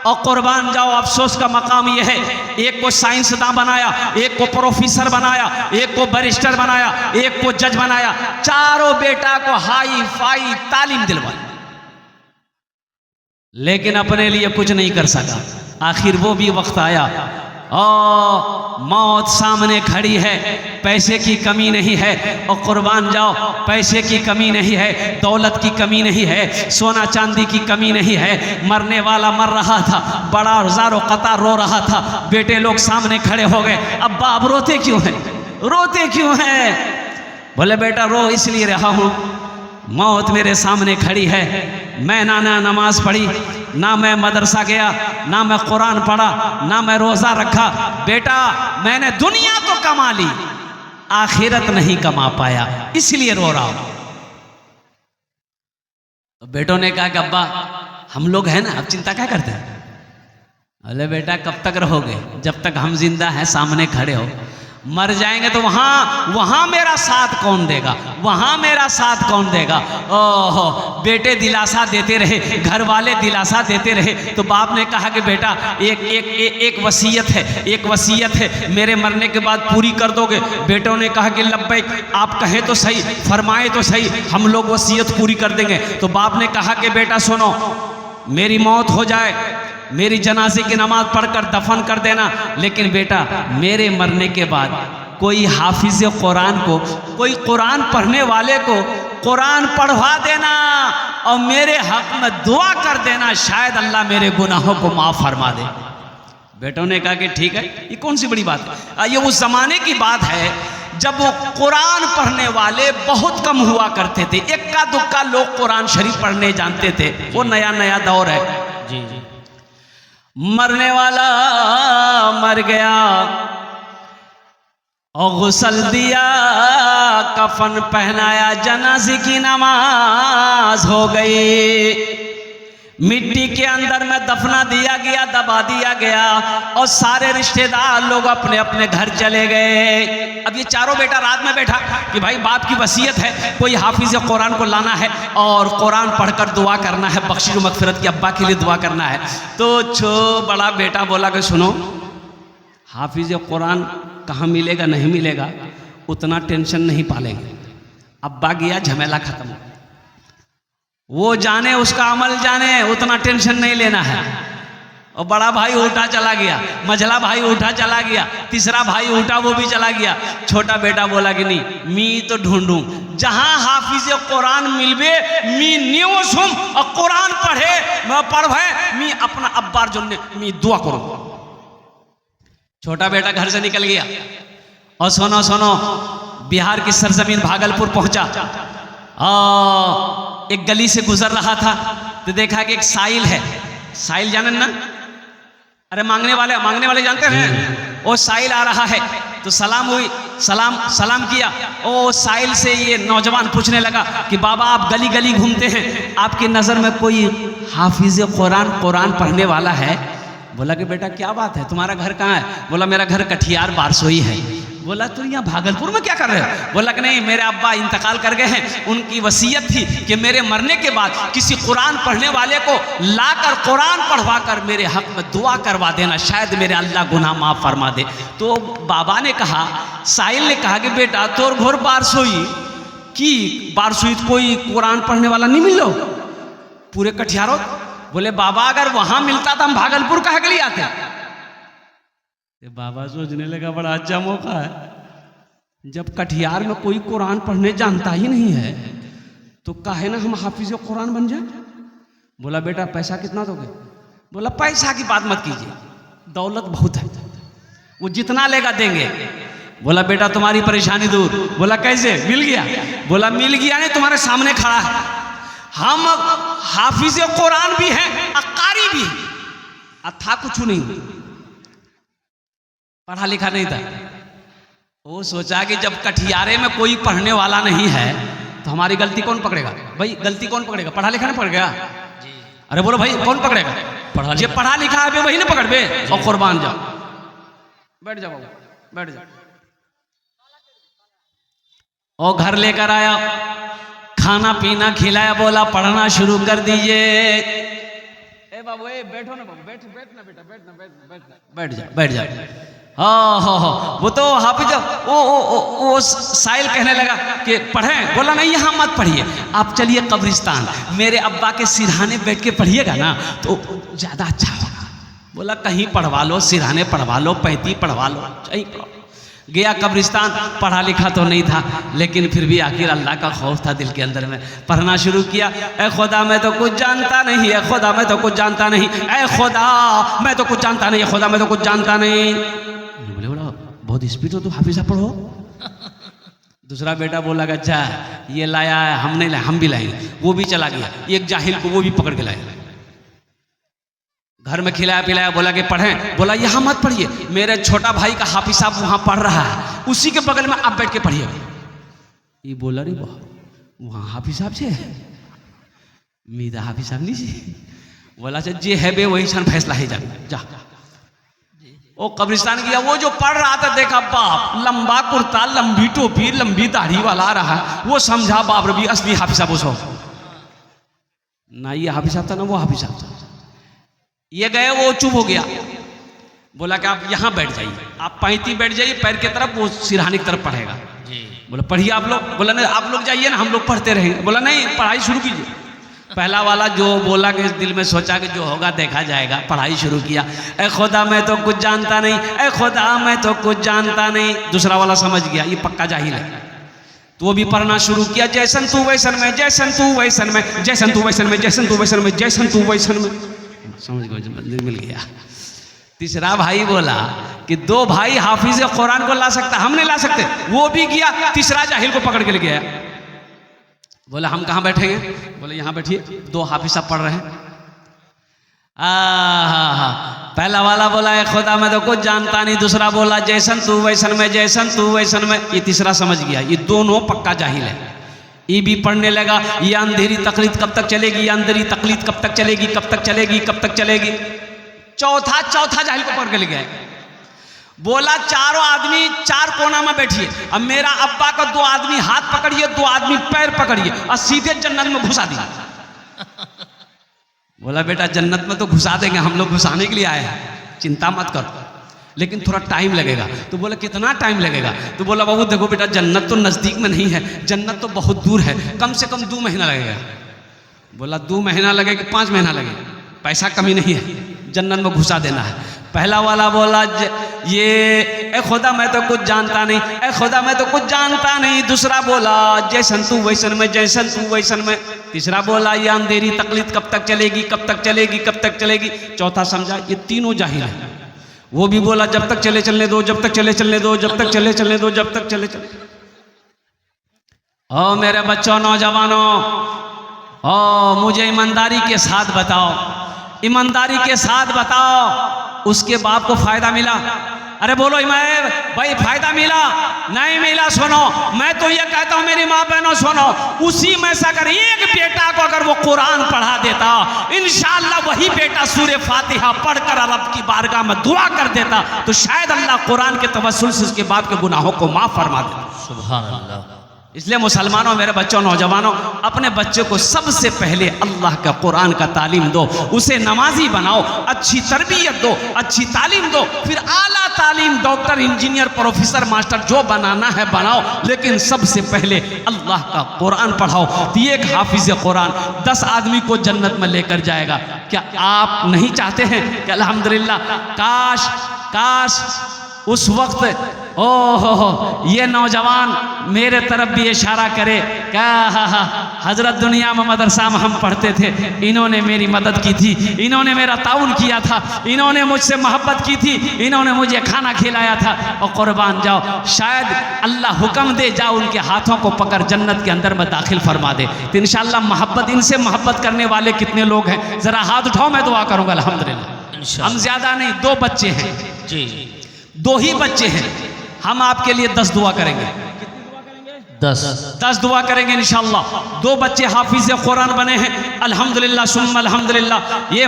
और कुर्बान जाओ। अफसोस का मकाम यह है, एक को साइंसदान बनाया, एक को प्रोफेसर बनाया, एक को बैरिस्टर बनाया, एक को जज बनाया। चारों बेटा को हाई फाई तालीम दिलवाई, लेकिन अपने लिए कुछ नहीं कर सका। आखिर वो भी वक्त आया, मौत सामने खड़ी है, पैसे की कमी नहीं है, और कुर्बान जाओ पैसे की कमी नहीं है, दौलत की कमी नहीं है, सोना चांदी की कमी नहीं है। मरने वाला मर रहा था, बड़ा ज़ारो कतार रो रहा था, बेटे लोग सामने खड़े हो गए। अब्बा आप रोते क्यों हैं? रोते क्यों हैं? बोले बेटा रो इसलिए रहा हूँ, मौत मेरे सामने खड़ी है, मैं ना नमाज पढ़ी, ना मैं मदरसा गया, ना मैं कुरान पढ़ा, ना मैं रोज़ा रखा। बेटा मैंने दुनिया तो कमा ली, आखिरत नहीं कमा पाया, इसलिए रो रहा हूं। तो बेटों ने कहा कि अब्बा हम लोग हैं ना, अब चिंता क्या करते हैं? अरे बेटा कब तक रहोगे? जब तक हम जिंदा हैं सामने खड़े हो। मर जाएंगे तो वहां मेरा साथ कौन देगा? वहां मेरा साथ कौन देगा? ओहो, बेटे दिलासा देते रहे, घर वाले दिलासा देते रहे। तो बाप ने कहा कि बेटा एक वसीयत है, एक वसीयत है, मेरे मरने के बाद पूरी कर दोगे? बेटों ने कहा कि लब्बैक, आप कहें तो सही, फरमाए तो सही, हम लोग वसीयत पूरी कर देंगे। तो बाप ने कहा कि बेटा सुनो, मेरी मौत हो जाए, मेरी जनाजे की नमाज पढ़कर दफन कर देना, लेकिन बेटा मेरे मरने के बाद कोई हाफिज कुरान को, कोई कुरान पढ़ने वाले को कुरान पढ़वा देना और मेरे हक में दुआ कर देना, शायद अल्लाह मेरे गुनाहों को माफ़ फरमा दे। बेटों ने कहा कि ठीक है, ये कौन सी बड़ी बात है। ये उस ज़माने की बात है जब वो कुरान पढ़ने वाले बहुत कम हुआ करते थे, इक्का दुक्का लोग कुरान शरीफ पढ़ने जानते थे। वो नया नया दौर है जी। मरने वाला मर गया और गुस्ल दिया, कफन पहनाया, जनाजे की नमाज हो गई, मिट्टी के अंदर में दफना दिया गया, दबा दिया गया, और सारे रिश्तेदार लोग अपने अपने घर चले गए। अब ये चारों बेटा रात में बैठा कि भाई बाप की वसीयत है, कोई हाफिज कुरान को लाना है और कुरान पढ़कर दुआ करना है, बख्शिश मगफिरत की, अब्बा के लिए दुआ करना है। तो बड़ा बेटा बोला कि सुनो, हाफिज कुरान कहाँ मिलेगा नहीं मिलेगा उतना टेंशन नहीं पालेंगे, अब्बा गया झमेला खत्म। वो जाने उसका अमल जाने, उतना टेंशन नहीं लेना है। और बड़ा भाई उठा चला गया, मझला भाई उठा चला गया, तीसरा भाई उठा वो भी चला गया। छोटा बेटा बोला कि नहीं मी तो ढूंढूं जहां हाफिज कुरान मिलबे मी न्यूसुम और कुरान पढ़े मी अपना अब्बार जुन्ने मी दुआ करूं। छोटा बेटा घर से निकल गया और सुनो सुनो बिहार की सरजमीन भागलपुर पहुंचा। एक गली से गुजर रहा था तो देखा कि एक साइल है। साइल जाने ना, अरे मांगने वाले जानते हैं। वो साइल आ रहा है तो सलाम हुई, सलाम किया। ओ साइल से ये नौजवान पूछने लगा कि बाबा आप गली गली घूमते हैं, आपकी नज़र में कोई हाफिज कुरान पढ़ने वाला है? बोला कि बेटा क्या बात है, तुम्हारा घर कहाँ है? बोला मेरा घर कटिहार बारसोई है। बोला तो यहाँ भागलपुर में क्या कर रहे हो? बोला कि नहीं मेरे अब्बा इंतकाल कर गए हैं, उनकी वसीयत थी कि मेरे मरने के बाद किसी कुरान पढ़ने वाले को लाकर कुरान पढ़वा कर मेरे हक में दुआ करवा देना, शायद मेरे अल्लाह गुनाह माफ़ फरमा दे। तो बाबा ने कहा, साहिल ने कहा कि बेटा तोर घोर बारसोई की बारसोई कोई कुरान पढ़ने वाला नहीं मिलो पूरे कटिहारों? बोले बाबा अगर वहां मिलता तो हम भागलपुर कहा के लिए आते। बाबा सोचने लगा बड़ा अच्छा मौका है, जब कटिहार में कोई कुरान पढ़ने जानता ही नहीं है तो काहे ना हम हाफिज कुरान बन जाए। बोला बेटा पैसा कितना दोगे? बोला पैसा की बात मत कीजिए, दौलत बहुत है, वो जितना लेगा देंगे। बोला बेटा तुम्हारी परेशानी दूर। बोला कैसे? मिल गया। बोला मिल गया नहीं, तुम्हारे सामने खड़ा है। हम हाफिज कुरान भी हैं, अकारी भी है, था कुछ नहीं, पढ़ा लिखा नहीं था। वो सोचा कि जब कटिहारे में कोई पढ़ने वाला नहीं है तो हमारी गलती कौन पकड़ेगा? भाई गलती कौन पकड़ेगा? पढ़ा लिखा नहीं पकड़ेगा। अरे बोलो भाई कौन पकड़ेगा? जो पढ़ा लिखा है वही ना पकड़ बे। और कुर्बान जाओ, बैठ जाओ, बैठ जाओ। और घर लेकर आया, खाना पीना खिलाया, बोला पढ़ना शुरू कर दीजिए। ए बाबू ए बैठो ना बाबू, बैठ ना बेटा, बैठ जाओ। हाँ वो तो हाफिज वो साहिल कहने लगा कि पढ़ें। बोला नहीं यहाँ मत पढ़िए, आप चलिए कब्रिस्तान, मेरे अब्बा के सिरहाने बैठ के पढ़िएगा ना तो ज़्यादा अच्छा होगा। बोला कहीं पढ़वा लो, सिरहाने पढ़वा लो, 35 पढ़वा लो, कहीं पढ़ो। गया कब्रिस्तान, पढ़ा लिखा तो नहीं था लेकिन फिर भी आखिर अल्लाह का खौफ था दिल के अंदर में। पढ़ना शुरू किया, ए खुदा मैं तो कुछ जानता नहीं, ए खुदा मैं तो कुछ जानता नहीं, ए खुदा मैं तो कुछ जानता नहीं, खुदा मैं तो कुछ जानता नहीं। बोले बोला बहुत स्पीड हो तो हाफिज़ा पढ़ो। दूसरा बेटा बोला अच्छा ये लाया है, हम नहीं लाए, हम भी लाएंगे। वो भी चला गया, एक जाहिल को वो भी पकड़ के लाए, घर में खिलाया पिलाया, बोला कि पढ़ें। बोला यहाँ मत पढ़िए, मेरे छोटा भाई का हाफिज साहब वहाँ पढ़ रहा है, उसी के बगल में आप बैठ के पढ़िए। ये बोला रे वाह वहाँ हाफिज साहब से मीदा हाफिज साहब नहीं से। बोला अच्छा जे है बे वही छन फैसला है, जा। वो कब्रिस्तान गया, वो जो पढ़ रहा था देखा बाप लंबा कुर्ता, लंबी टोपी, लंबी दाढ़ी वाला रहा, वो समझा बाप रबी असली हाफिज साहब उसको ना, ये हाफिज साहब था ना वो हाफिज साहब था। ये गए, वो चुप हो गया। बोला कि आप यहाँ बैठ जाइए, आप 35 बैठ जाइए पैर की तरफ, वो सिरहाने की तरफ पढ़ेगा। बोला पढ़िए आप लोग। बोला नहीं आप लोग जाइए ना, हम लोग पढ़ते रहेंगे। बोला नहीं पढ़ाई शुरू कीजिए। पहला वाला जो बोला कि दिल में सोचा कि जो होगा देखा जाएगा, पढ़ाई शुरू किया। ए खुदा मैं तो कुछ जानता नहीं, ए खुदा मैं तो कुछ जानता नहीं। दूसरा वाला समझ गया ये पक्का जाहिल है, तो वो भी पढ़ना शुरू किया, जैसन तू वैसन में, जैसन तू वैसन में, जैसन तू वैसन में, जैसन तू वैसन में, जैसन तू वैसन में। समझ गए, मिल गया। तीसरा भाई बोला कि 2 भाई हाफिज कुरान को ला सकता, हम नहीं ला सकते। वो भी गया, तीसरा जाहिल को पकड़ के ले गया। बोला हम कहाँ बैठेंगे? बोले यहाँ बैठिए, 2 हाफिज साहब पढ़ रहे हैं। पहला वाला बोला है खुदा मैं तो कुछ जानता नहीं। दूसरा बोला जैसन तू वैसन में, जैसन तू वैसन में। ये तीसरा समझ गया, ये दोनों पक्का जाहिल है। ये भी पढ़ने लगा, ये अंधेरी तकलीद कब तक चलेगी, ये अंधेरी तकलीद कब तक चलेगी, कब तक चलेगी, कब तक चलेगी। चौथा जाहिल को पकड़ के ले गए। बोला चारों आदमी 4 कोना में बैठिए, अब मेरा अब्बा का 2 आदमी हाथ पकड़िए, 2 आदमी पैर पकड़िए और सीधे जन्नत में घुसा दिया। बोला बेटा जन्नत में तो घुसा देंगे, हम लोग घुसाने के लिए आए हैं, चिंता मत करो, लेकिन थोड़ा टाइम लगेगा। तो बोला कितना टाइम लगेगा? तो बोला बाबू देखो बेटा जन्नत तो नज़दीक में नहीं है, जन्नत तो बहुत दूर है, कम से कम 2 महीना लगेगा। बोला 2 महीना लगे कि 5 महीना लगे, पैसा कमी नहीं है, जन्नत में घुसा देना है। पहला वाला बोला ये ए खुदा मैं तो कुछ जानता नहीं, ए खुदा मैं तो कुछ जानता नहीं। दूसरा बोला जैसन तू वैसन में, जैसन तू वैसन में। तीसरा बोला ये अंधेरी तकलीफ कब तक चलेगी, कब तक चलेगी, कब तक चलेगी। चौथा समझा ये तीनों जाहिल है। वो भी बोला जब तक चले चलने दो, जब तक चले चलने दो, जब तक चले चलने दो, जब तक चले चले। ओ मेरे बच्चों, नौजवानों, ओ मुझे ईमानदारी के साथ बताओ, ईमानदारी के साथ बताओ, उसके बाप को फायदा मिला? अरे बोलो इमाम भाई, फायदा मिला? नहीं मिला। सुनो, मैं तो ये कहता हूँ मेरी माँ बहनों सुनो, उसी में से अगर एक बेटा को अगर वो कुरान पढ़ा देता, इंशाअल्लाह वही बेटा सूरह फातिहा पढ़कर रब की बारगाह में दुआ कर देता, तो शायद अल्लाह कुरान के तवस्सुल से उसके बाप के गुनाहों को माफ फरमा देता। सुभान अल्लाह। इसलिए मुसलमानों, मेरे बच्चों, नौजवानों, अपने बच्चे को सबसे पहले अल्लाह का कुरान का तालीम दो, उसे नमाजी बनाओ, अच्छी तरबियत दो, अच्छी तालीम दो, फिर आला तालीम, डॉक्टर, इंजीनियर, प्रोफेसर, मास्टर जो बनाना है बनाओ, लेकिन सबसे पहले अल्लाह का कुरान पढ़ाओ। तो एक हाफिज कुरान 10 आदमी को जन्नत में लेकर जाएगा। क्या आप नहीं चाहते हैं कि अल्हम्दुलिल्लाह काश काश उस वक्त ओहो ये नौजवान मेरे तरफ भी इशारा करे, क्या हजरत दुनिया में मदरसा में हम पढ़ते थे, इन्होंने मेरी मदद की थी, इन्होंने मेरा ताउन किया था, इन्होंने मुझसे मोहब्बत की थी, इन्होंने मुझे खाना खिलाया था, और कुर्बान जाओ, शायद अल्लाह हुक्म दे जाओ उनके हाथों को पकड़ जन्नत के अंदर में दाखिल फरमा दे। तो इंशाअल्लाह मोहब्बत, इनसे मोहब्बत करने वाले कितने लोग हैं, ज़रा हाथ उठाओ, मैं दुआ करूँगा। अल्हम्दुलिल्लाह हम ज़्यादा नहीं, 2 बच्चे हैं जी, 2 ही बच्चे हैं, हम आपके लिए 10 दुआ करेंगे। 10 दुआ करेंगे इंशाअल्लाह। 2 बच्चे हाफिज कुरान बने हैं, अल्हम्दुलिल्लाह सुम्मा अल्हम्दुलिल्लाह। ये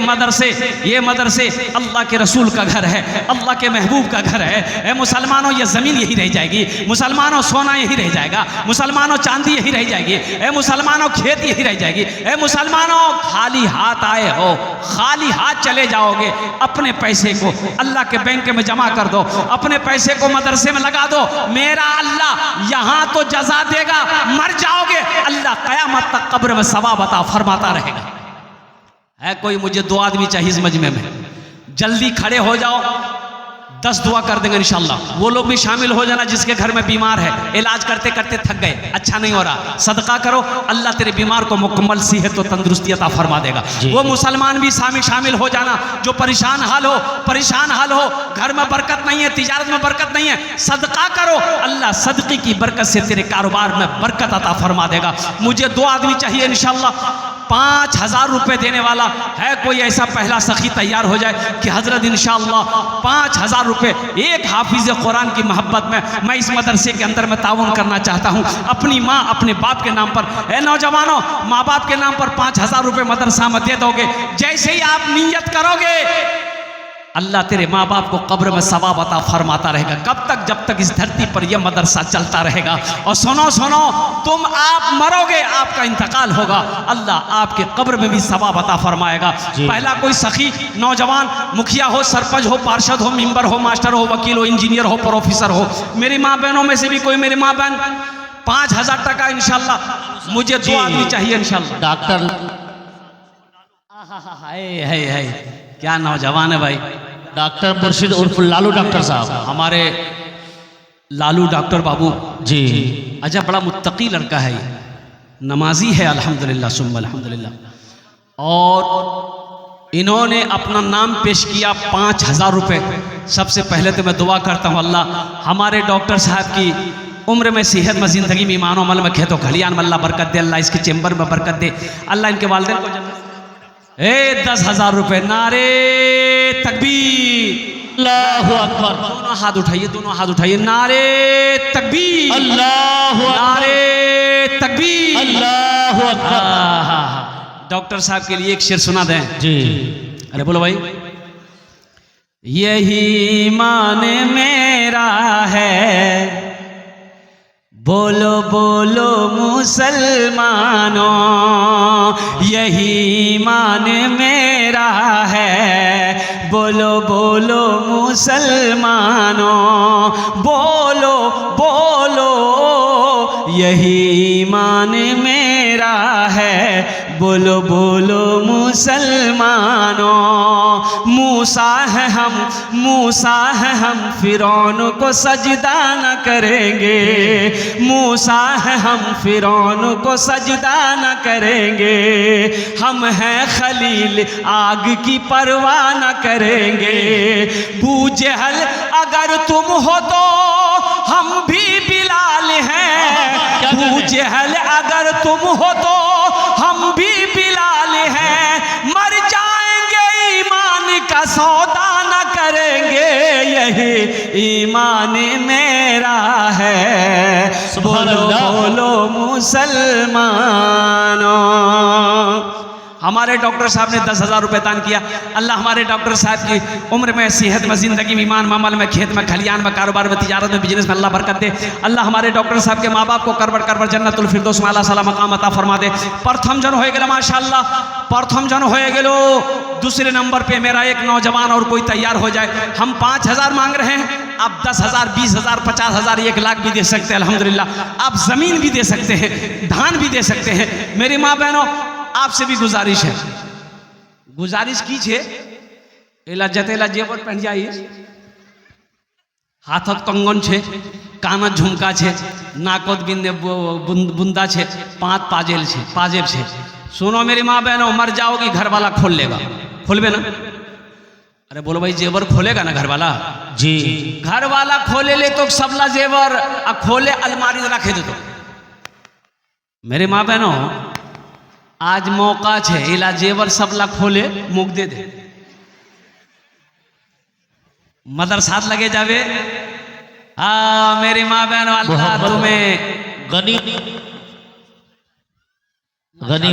मदरसे अल्लाह के रसूल का घर है, अल्लाह के महबूब का घर है। ए मुसलमानों, ये ज़मीन यही रह जाएगी, मुसलमानों सोना यही रह जाएगा, मुसलमानों चांदी यही रह जाएगी, ए मुसलमानों खेत यही रह जाएगी। ए मुसलमानों, खाली हाथ आए हो, खाली हाथ चले जाओगे। अपने पैसे को अल्लाह के बैंक में जमा कर दो, अपने पैसे को मदरसे में लगा दो। मेरा अल्लाह यहाँ तो जज़ा देगा, मर जाओगे अल्लाह कयामत तक कब्र में सवाब अता फरमाता रहेगा। है कोई? मुझे 2 आदमी चाहिए इस मजमे में, जल्दी खड़े हो जाओ, 10 दुआ कर देंगे इंशाअल्लाह। वो लोग भी शामिल हो जाना जिसके घर में बीमार है, इलाज करते करते थक गए, अच्छा नहीं हो रहा, सदका करो, अल्लाह तेरे बीमार को मुकम्मल सेहत और तंदुरुस्ती अता फरमा देगा। वो मुसलमान भी शामिल हो जाना जो परेशान हाल हो, घर में बरकत नहीं है, तिजारत में बरकत नहीं है, सदका करो, अल्लाह सदक़े की बरकत से तेरे कारोबार में बरकत अता फरमा देगा। मुझे 2 आदमी चाहिए इंशाअल्लाह। 5000 रुपये देने वाला है कोई ऐसा पहला सखी तैयार हो जाए कि हजरत इंशाअल्लाह 5000 रुपये एक हाफिज कुरान की मोहब्बत में मैं इस मदरसे के अंदर में ताउन करना चाहता हूँ, अपनी माँ अपने बाप के नाम पर। ए नौजवानों, माँ बाप के नाम पर 5000 रुपये मदरसा में दे दोगे, जैसे ही आप नियत करोगे अल्लाह तेरे माँ बाप को कब्र में सवाब अता फरमाता रहेगा। कब तक? जब तक इस धरती पर यह मदरसा चलता रहेगा। और सुनो, तुम आप मरोगे, आपका इंतकाल होगा, अल्लाह आपके कब्र में भी सवाब अता फरमाएगा। पहला कोई सखी नौजवान, मुखिया हो, सरपंच हो, पार्षद हो, मेंबर हो, मास्टर हो, वकील हो, इंजीनियर हो, प्रोफेसर हो, मेरी माँ बहनों में से भी कोई मेरी माँ बहन 5000 टका इंशाअल्लाह। मुझे 2 आदमी चाहिए इंशाअल्लाह। डॉक्टर है क्या नौजवान है भाई, डॉक्टर मुर्शिद उर्फ लालू डॉक्टर साहब, हमारे लालू डॉक्टर बाबू जी। अच्छा, बड़ा मुत्तकी लड़का है, नमाजी है, अल्हम्दुलिल्लाह सुम्मा अल्हम्दुलिल्लाह। और इन्होंने अपना नाम पेश किया 5000 रुपये। सबसे पहले तो मैं दुआ करता हूँ अल्लाह हमारे डॉक्टर साहब की उम्र में, सेहत में, ज़िंदगी में, ईमान अमल में, खेतों खलियान में अल्लाह बरकत दे, अल्लाह इसके चेम्बर में बरकत दे, अल्लाह इनके वालिदैन को जन्नत। 10,000 रुपये, नारे तकबीर, अल्लाहु अकबर। दोनों हाथ उठाइए, नारे तकबीर, अल्लाहु अकबर, नारे तकबीर, अल्लाहु अकबर। डॉक्टर साहब के लिए एक शेर सुना दें जी। अरे बोलो भाई। यही ईमान मेरा है, बोलो बोलो मुसलमानों, यही ईमान मेरा है, बोलो बोलो मुसलमानों, बोलो बोलो यही ईमान मेरा है। बोलो बोलो मुसलमानों, मूसा है हम फिरौन को सजदा न करेंगे। मूसा है हम फिरौन को सजदा न करेंगे। हम हैं खलील आग की परवाह न करेंगे। बूजहल अगर तुम हो तो हम भी बिलाल हैं। बूजहल अगर तुम हो तो हम भी बिलाल हैं। मर जाएंगे ईमान का सौदा न करेंगे, यही ईमान मेरा है। बोलो बोलो मुसलमानों। हमारे डॉक्टर साहब ने 10,000 रुपये दान किया। अल्लाह हमारे डॉक्टर साहब की उम्र में, सेहत में, ज़िंदगी में, ईमान में, अमल में, खेत में, खलियान में, कारोबार में, तिजारत में, बिजनेस में अल्लाह बरकत दे। अल्लाह हमारे डॉक्टर साहब के माँ बाप को करबर जन्नतुल फिरदौस में अल्लाह सला मकाम अता फरमा दे। प्रथम जन हो गए माशाअल्लाह, प्रथम जन हो गए। दूसरे नंबर पे मेरा एक नौजवान और कोई तैयार हो जाए। हम 5,000 मांग रहे हैं, आप 10,000, 20,000, 50,000, 1 लाख भी दे सकते हैं। अल्हम्दुलिल्लाह आप ज़मीन भी दे सकते हैं, धान भी दे सकते हैं। मेरी माँ बहनों, आपसे भी गुजारिश है, गुजारिश कीजिए, एला जतेला जेवर पहन जाइए, हाथत कंगन छे, कानत झुमका छे, नाकत बिंदे बुंदा छे, पाँच पाजेब छे। सुनो मेरी माँ बहनों, मर जाओगी घर वाला खोल लेगा। खोलबे ना? अरे बोलो भाई, जेवर खोलेगा ना घर वाला? जी। घर वाला खोले ले तो सबला जेवर आ खोले अलमारी रखे दे। तो मेरे माँ बहनों, आज मौका छे, इला जेवर सबला खोले मुख दे दे। मदरसात लगे जावे। हाँ मेरी माँ बहनों, अल्लाह तुम्हें गनी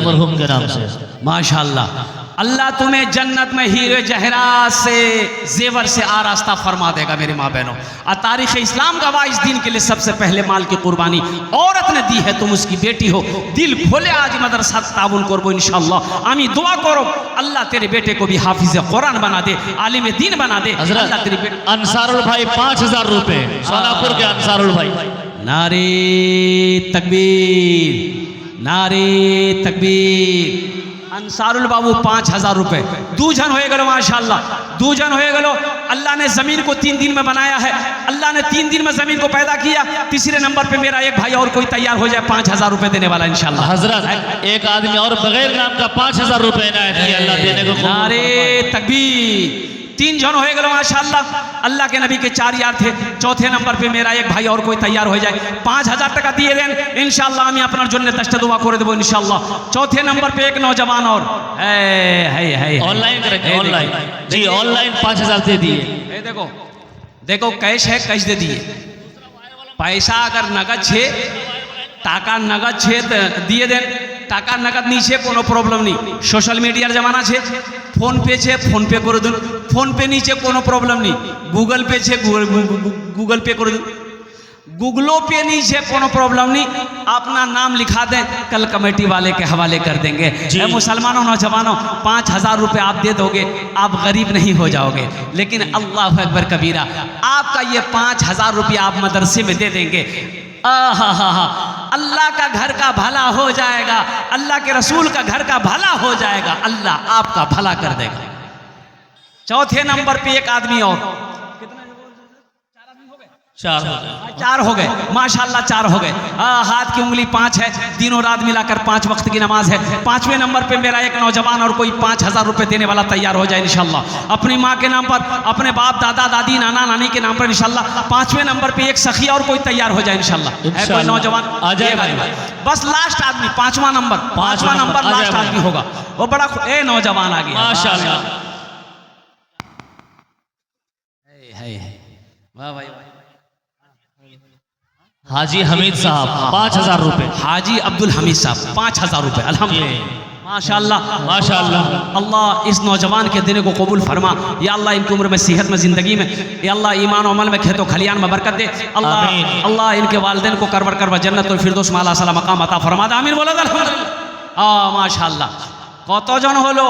मरहूम के नाम से माशाअल्लाह, अल्लाह तुम्हें जन्नत में हीरे जहरात से, जेवर से आरास्ता फरमा देगा। मेरी माँ बहनों, तारीख़ इस्लाम का इस दिन के लिए सबसे पहले माल की कुर्बानी औरत ने दी है। तुम उसकी बेटी हो, दिल खोले आज मदरसा ताउन करबो इंशाअल्लाह। आमी दुआ करो, अल्लाह तेरे बेटे को भी हाफिज कुरान बना दे, आलिम दीन बना दे। अल्लाह तेरे बेटे अंसारुल भाई 5,000 रुपए, सोनापुर के अंसारुल भाई। नारे तकबीर, नारे तकबीर। अंसारुल बाबू 5,000 रुपये। दूजन हो गलो माशाअल्लाह, दूजन हो गलो। अल्लाह ने ज़मीन को 3 दिन में बनाया है। अल्लाह ने 3 दिन में ज़मीन को पैदा किया। तीसरे नंबर पे मेरा एक भाई और कोई तैयार हो जाए 5,000 रुपये देने वाला इंशाअल्लाह। हजरत एक आदमी और बगैर नाम का 5,000 रुपये इनायत किया अल्लाह देने को। नारे तकबीर। 3 जन हो गए माशाअल्लाह। अल्लाह के नबी के 4 यार थे। चौथे नंबर पे मेरा एक भाई और कोई तैयार हो जाए, 5,000 टका दिए दें इंशाअल्लाह। हमें अपना जन्ने दस्ते दुआ करे देबो इंशाअल्लाह। चौथे नंबर पे एक नौजवान और है ऑनलाइन करेंगे, ऑनलाइन जी, ऑनलाइन 5,000 दे दिए। देखो देखो, कैश है, कैश दे दिए। पैसा अगर नगद छे, टाका नगद छे तो दिए दें। टाका नगद नीचे कोनो प्रॉब्लम नहीं। सोशल मीडियार जमाना छे, फोन पे छे, फोन पे कर दूँ। फोन पे नीचे कोनो प्रॉब्लम नहीं। गूगल पे छे, गूगल पे कर दूँ। गूगलों पे नीचे कोनो प्रॉब्लम नहीं। अपना नाम लिखा दें, कल कमेटी वाले के हवाले कर देंगे। मुसलमानों, नौजवानों, 5,000 रुपये आप दे दोगे, आप गरीब नहीं हो जाओगे। लेकिन अल्लाह अकबर कबीरा, आपका ये 5,000 रुपये आप मदरसे में दे देंगे। अल्लाह का घर का भला हो जाएगा, अल्लाह के रसूल का घर का भला हो जाएगा, अल्लाह आपका भला कर देगा। चौथे नंबर पे एक आदमी और, चार हो गए माशाअल्लाह, 4 हो गए। हाथ की उंगली 5 है, दिनों रात मिलाकर 5 वक्त की नमाज है। 5वें नंबर पे मेरा एक नौजवान और कोई 5,000 रुपये देने वाला तैयार हो जाए इंशाअल्लाह। अपनी माँ के नाम पर, अपने बाप दादा दादी नाना नानी के नाम पर इंशाअल्लाह। 5वें नंबर पे एक सखी और कोई तैयार हो जाए इंशाअल्लाह। है कोई नौजवान आ जाएगा? बस लास्ट आदमी 5वां नंबर लास्ट आदमी होगा। वो बड़ा नौजवान आ गया माशाअल्लाह। वाह भाई। हाजी हमीद साहब 5,000 रुपये। हाजी अब्दुल हमीद साहब 5,000 रुपये। अल्हम्दुलिल्लाह, माशाअल्लाह माशाअल्लाह। अल्लाह इस नौजवान के देने को कबूल फरमा। या अल्लाह इनकी उम्र में, सेहत में, ज़िंदगी में, या अल्लाह ईमान अमल में, खेतों खलियान में बरकत दे। अल्लाह इनके वालिदैन को करबर जन्नत और फिरदौस में आला मकाम अता फरमा दे। आमीन बोलो अल्हम्दुलिल्लाह। माशाअल्लाह। कतजन हलो?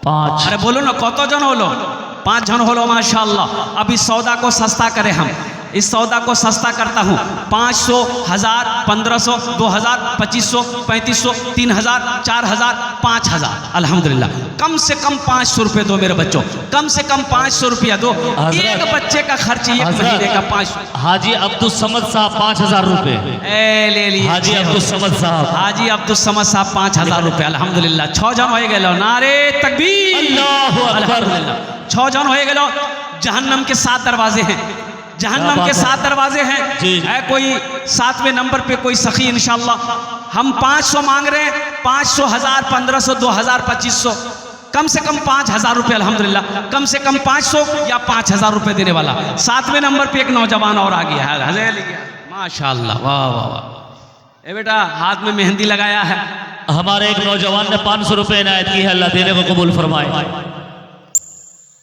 5। अरे बोलो ना, कतजन हलो? 5 जन हलो माशाअल्लाह। अभी सौदा को सस्ता करे हम। इस सौदा को सस्ता करता हूँ। 500, 1000, 1500, 2000, 2500, 3500, 3000, 4000, 5000। अल्हम्दुलिल्लाह, कम से कम 500 रुपये दो मेरे बच्चों, कम से कम 500 रुपया दो। एक बच्चे का खर्च एक महीने का 500। हाजी अब्दुल समद साहब 5000 रुपए ले लीजिए। हाजी अब्दुल समद साहब, हाजी अब्दुल समद साहब 5000 रुपये। अल्हम्दुलिल्लाह, 6 जन हो गए। नारे तकबीर, अल्लाहु अकबर। 6 जन हो गए। जहन्नम के 7 दरवाजे हैं, जहन्नम के 7 दरवाजे हैं। है कोई 7वें नंबर पे कोई सखी इंशाअल्लाह। हम 500 मांग रहे हैं, 500, 1000, 1500, 2000, 2500, कम से कम 5000 रुपये। अल्हम्दुलिल्लाह, कम से कम 500 या 5000 रुपये देने वाला। 7वें नंबर पे एक नौजवान और आ गया है, माशाअल्लाह, वाह वाह वाह। ए बेटा, हाथ में मेहंदी लगाया है। हमारे एक नौजवान ने 500 रुपए इनायत की है, अल्लाह देने को कबूल फरमाए।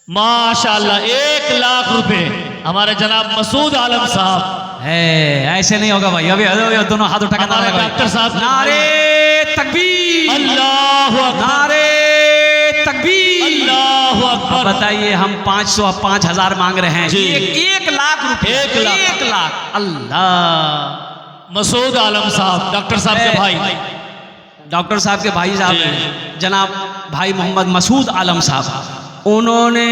माशाअल्लाह, 1 लाख रुपए हमारे जनाब मसूद आलम साहब। है, ऐसे नहीं होगा भाई। अभी दोनों हाथ उठा के नारे डॉक्टर साहब, नारे तकबीर, अल्लाहु अकबर, नारे तकबीर, अल्लाहु अकबर। बताइए, हम 500 और 5000 मांग रहे हैं। 1 लाख रुपए, 1 लाख। अल्लाह, मसूद आलम साहब, डॉक्टर साहब के भाई, डॉक्टर साहब के भाई साहब जनाब भाई मोहम्मद मसूद आलम साहब, उन्होंने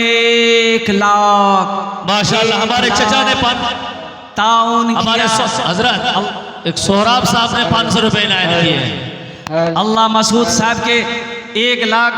1 लाख माशाअल्लाह। हमारे चचा ने ताउन हमारे हजरत एक सोहराब साहब ने 500 रुपए इनायत किए। अल्लाह मसूद साहब के 1 लाख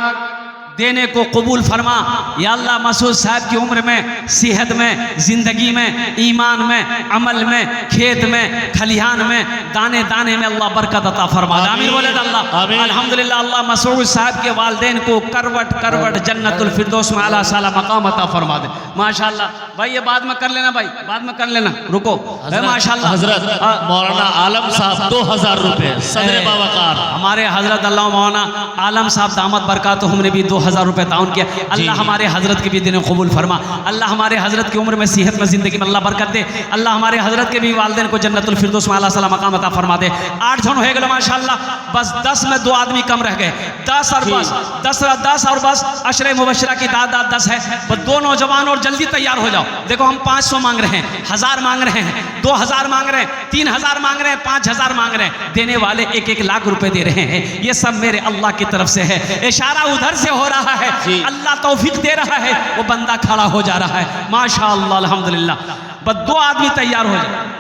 देने को कबूल फरमा। या अल्लाह मसूद साहब की उम्र में, सेहत में, ज़िंदगी में, ईमान में, अमल में, खेत में, खलिहान में, दाने दाने में अल्लाह बरकत अता फरमा। आमीन बोले अल्लाह। अल्हम्दुलिल्लाह, अल्लाह मसूद साहब के वालिदैन को करवट करवट जन्नतुल फिरदौस में आला साला मकाम अता फरमा दे। माशाअल्लाह भाई, ये बाद में कर लेना भाई, बाद में कर लेना, रुको। माशाअल्लाह, हजरत मौलाना आलम साहब 2000 रुपए सदर बावकार। हमारे हजरत अल्लाह मौलाना आलम साहब दामत बरकातुहुम ने भी 2000 रुपए ताउन किया। अल्लाह हमारे हजरत के भी दिन कबूल फरमा। अल्लाह हमारे हजरत की उम्र में, सेहत में, जिंदगी में अल्लाह बरकत दे। अल्लाह हमारे हजरत के भी वालिदैन को जन्नतुल फिरदौस में आला साला मकाम अता फरमा दे। 8 जन हो गए माशाअल्लाह। बस 10 में 2 आदमी कम रह गए। 10 और बस 10 और बस अशरे मुबशरा की तादाद 10 है। बस 2 नौजवान और जल्दी तैयार हो जाओ। देखो, हम 500 मांग रहे हैं, 1000 मांग रहे हैं, 2000 मांग रहे हैं, 3000 मांग रहे हैं, 5000 मांग रहे हैं। देने वाले 1-1 लाख रुपए दे रहे हैं। ये सब मेरे अल्लाह की तरफ से है। इशारा उधर से हो रहा है, अल्लाह तौफीक दे रहा है, वो बंदा खड़ा हो जा रहा है। माशाअल्लाह, अल्हम्दुलिल्लाह। बस 2 आदमी तैयार हो जाए।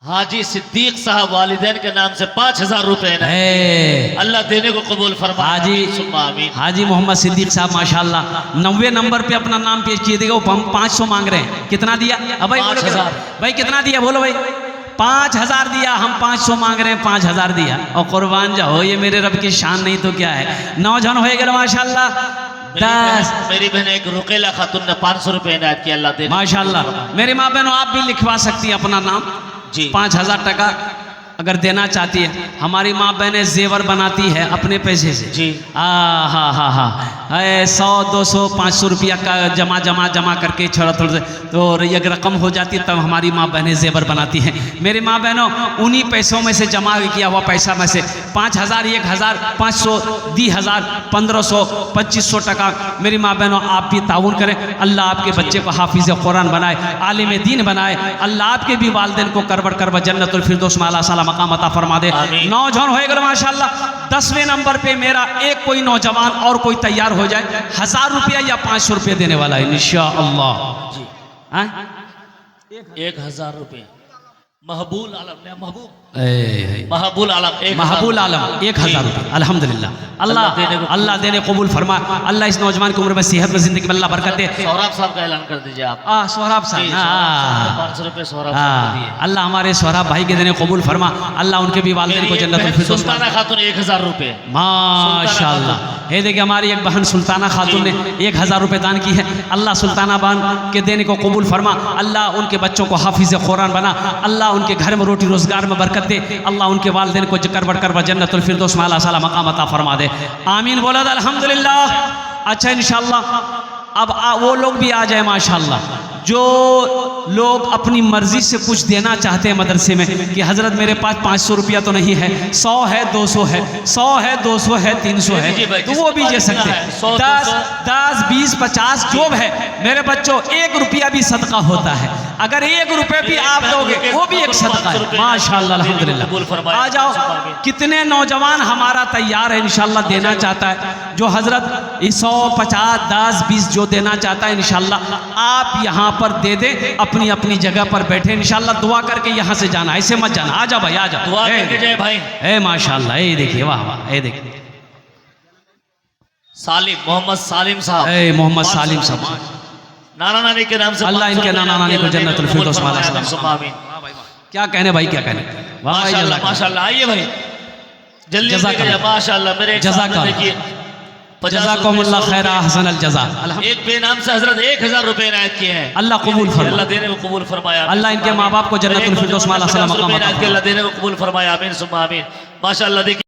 हाजी सिद्दीक साहब वालिदैन के नाम से 5000 रुपए अल्लाह देने को कबूल फरमा। हाजी मोहम्मद सिद्दीक साहब माशाअल्लाह 90 नंबर पे अपना नाम पेश किए। देखो, हम 500 मांग रहे हैं। कितना दिया? अब भाई बोलो, भाई कितना दिया? बोलो भाई। 5000 दिया। हम 500 मांग रहे हैं, 5000 दिया। और कुर्बान जाओ, ये मेरे रब की शान नहीं तो क्या है। 9 जन हो गए माशाअल्लाह। 10 मेरी बहन एक रुकेला खातून ने 500 रुपए इनायत किया, अल्लाह दे माशाअल्लाह। मेरी माँ बहनों, आप भी लिखवा सकती हैं अपना नाम। 5000 टका अगर देना चाहती है। हमारी माँ बहनें जेवर बनाती है अपने पैसे से। जी हाँ 100, 200, 500 रुपया का जमा करके थोड़ा तो एक रकम हो जाती है, तब हमारी माँ बहनें जेवर बनाती हैं। मेरी माँ बहनों, उन्हीं पैसों में से जमा किया हुआ पैसा में से 5000, 1000, 500, 2000, 1500, 2500 टका मेरी माँ बहनों आप भी ताउन करें। अल्लाह आपके बच्चे को हाफिज़ कुरान बनाए, आलिम दीन बनाए। अल्लाह आपके भी वालिदैन को करवट जन्नतुल फिरदौस में आला साला मकाम अता फरमा दे। 9 जन हो गए माशाअल्लाह। 10वें नंबर पे मेरा एक कोई नौजवान और कोई तैयार हो जाए, 1000 रुपया या 500 रुपया देने वाला है इंशाअल्लाह। 1000 रुपया महबूल आलम ने महबूब महबूल आलम 1000 रुपये। अल्हम्दुलिल्लाह, अल्लाह देने कबूल फरमा। अल्लाह इस नौजवान की उम्र में, सेहत में, जिंदगी में अल्लाह बरकत दे। सोहराब साहब का ऐलान कर दीजिए आप। सोहराब साहब 500 रुपए सोहराब अल्लाह हमारे सोहराब भाई के देने कबूल फरमा। अल्लाह उनके भी वालिदैन को जन्नतुल फिरदौस। सुल्ताना खातून 1000 रुपए माशाअल्लाह। ये देखिए, हमारी एक बहन सुल्ताना खातून ने 1000 रुपये दान की है। अल्लाह सुल्ताना बहन के देने को कबूल फरमा। अल्लाह उनके बच्चों को हाफिज़ कुरान बना। अल्लाह उनके घर में रोटी रोजगार में बरकत दे। अल्लाह उनके वालिदैन को करवट जन्नतुल फिरदौस में आला साला मकाम अता फरमा दे। आमीन बोला अल्हम्दुलिल्लाह। अच्छा इंशाअल्लाह अब वो लोग भी आ जाए माशाअल्लाह। जो लोग अपनी मर्जी से कुछ देना चाहते हैं मदरसे में कि हजरत मेरे पास 500 रुपया तो नहीं है, 100 है, 200 है, 100 है, 200 है, 300 है, तो वो भी दे सकते हैं। 10, 20, 50 जो है मेरे बच्चों, 1 रुपया भी सदका होता है। अगर 1 रुपये भी आप दोगे वो भी एक सदका है। माशाअल्लाह, अल्हम्दुलिल्लाह। आ जाओ, कितने नौजवान हमारा तैयार है इंशाल्लाह देना चाहता है, जो हजरत 100, 50, 10, 20 जो देना चाहता है इंशाल्लाह आप यहाँ पर दे दें, अपनी अपनी जगह पर बैठे इंशाल्लाह, दुआ करके यहाँ से जाना, ऐसे मत जाना। आ जाओ भाई, आ जाओ, दुआ करके जाए भाई। माशाल्लाह, ये देखिए, वाह वाह, ये देखिए सालिम, मोहम्मद सालिम साहब, मोहम्मद सालिम साहब, नाना नानी के नाम से अल्लाह इनके नाना नानी को जन्नतुल फिरदौस वाला आमीन। क्या कहने भाई, क्या कहने, माशाल्लाह माशाल्लाह। आइए भाई जल्दी से, माशाल्लाह। मेरे जज़ाकल्लाह, देखिए, जज़ाकुमुल्लाह खैरा हसन अल जज़ा। एक बेनाम से हजरत 1000 रुपए इनायत किए हैं। अल्लाह कबूल फरमाए, अल्लाह देने को कबूल फरमाया। अल्लाह इनके माँ बाप को जन्नतुल फिरदौस वाला सलाम मकाम अल्लाह देने को कबूल फरमाया। आमीन सुम्मा आमीन। माशाल्लाह। देखिए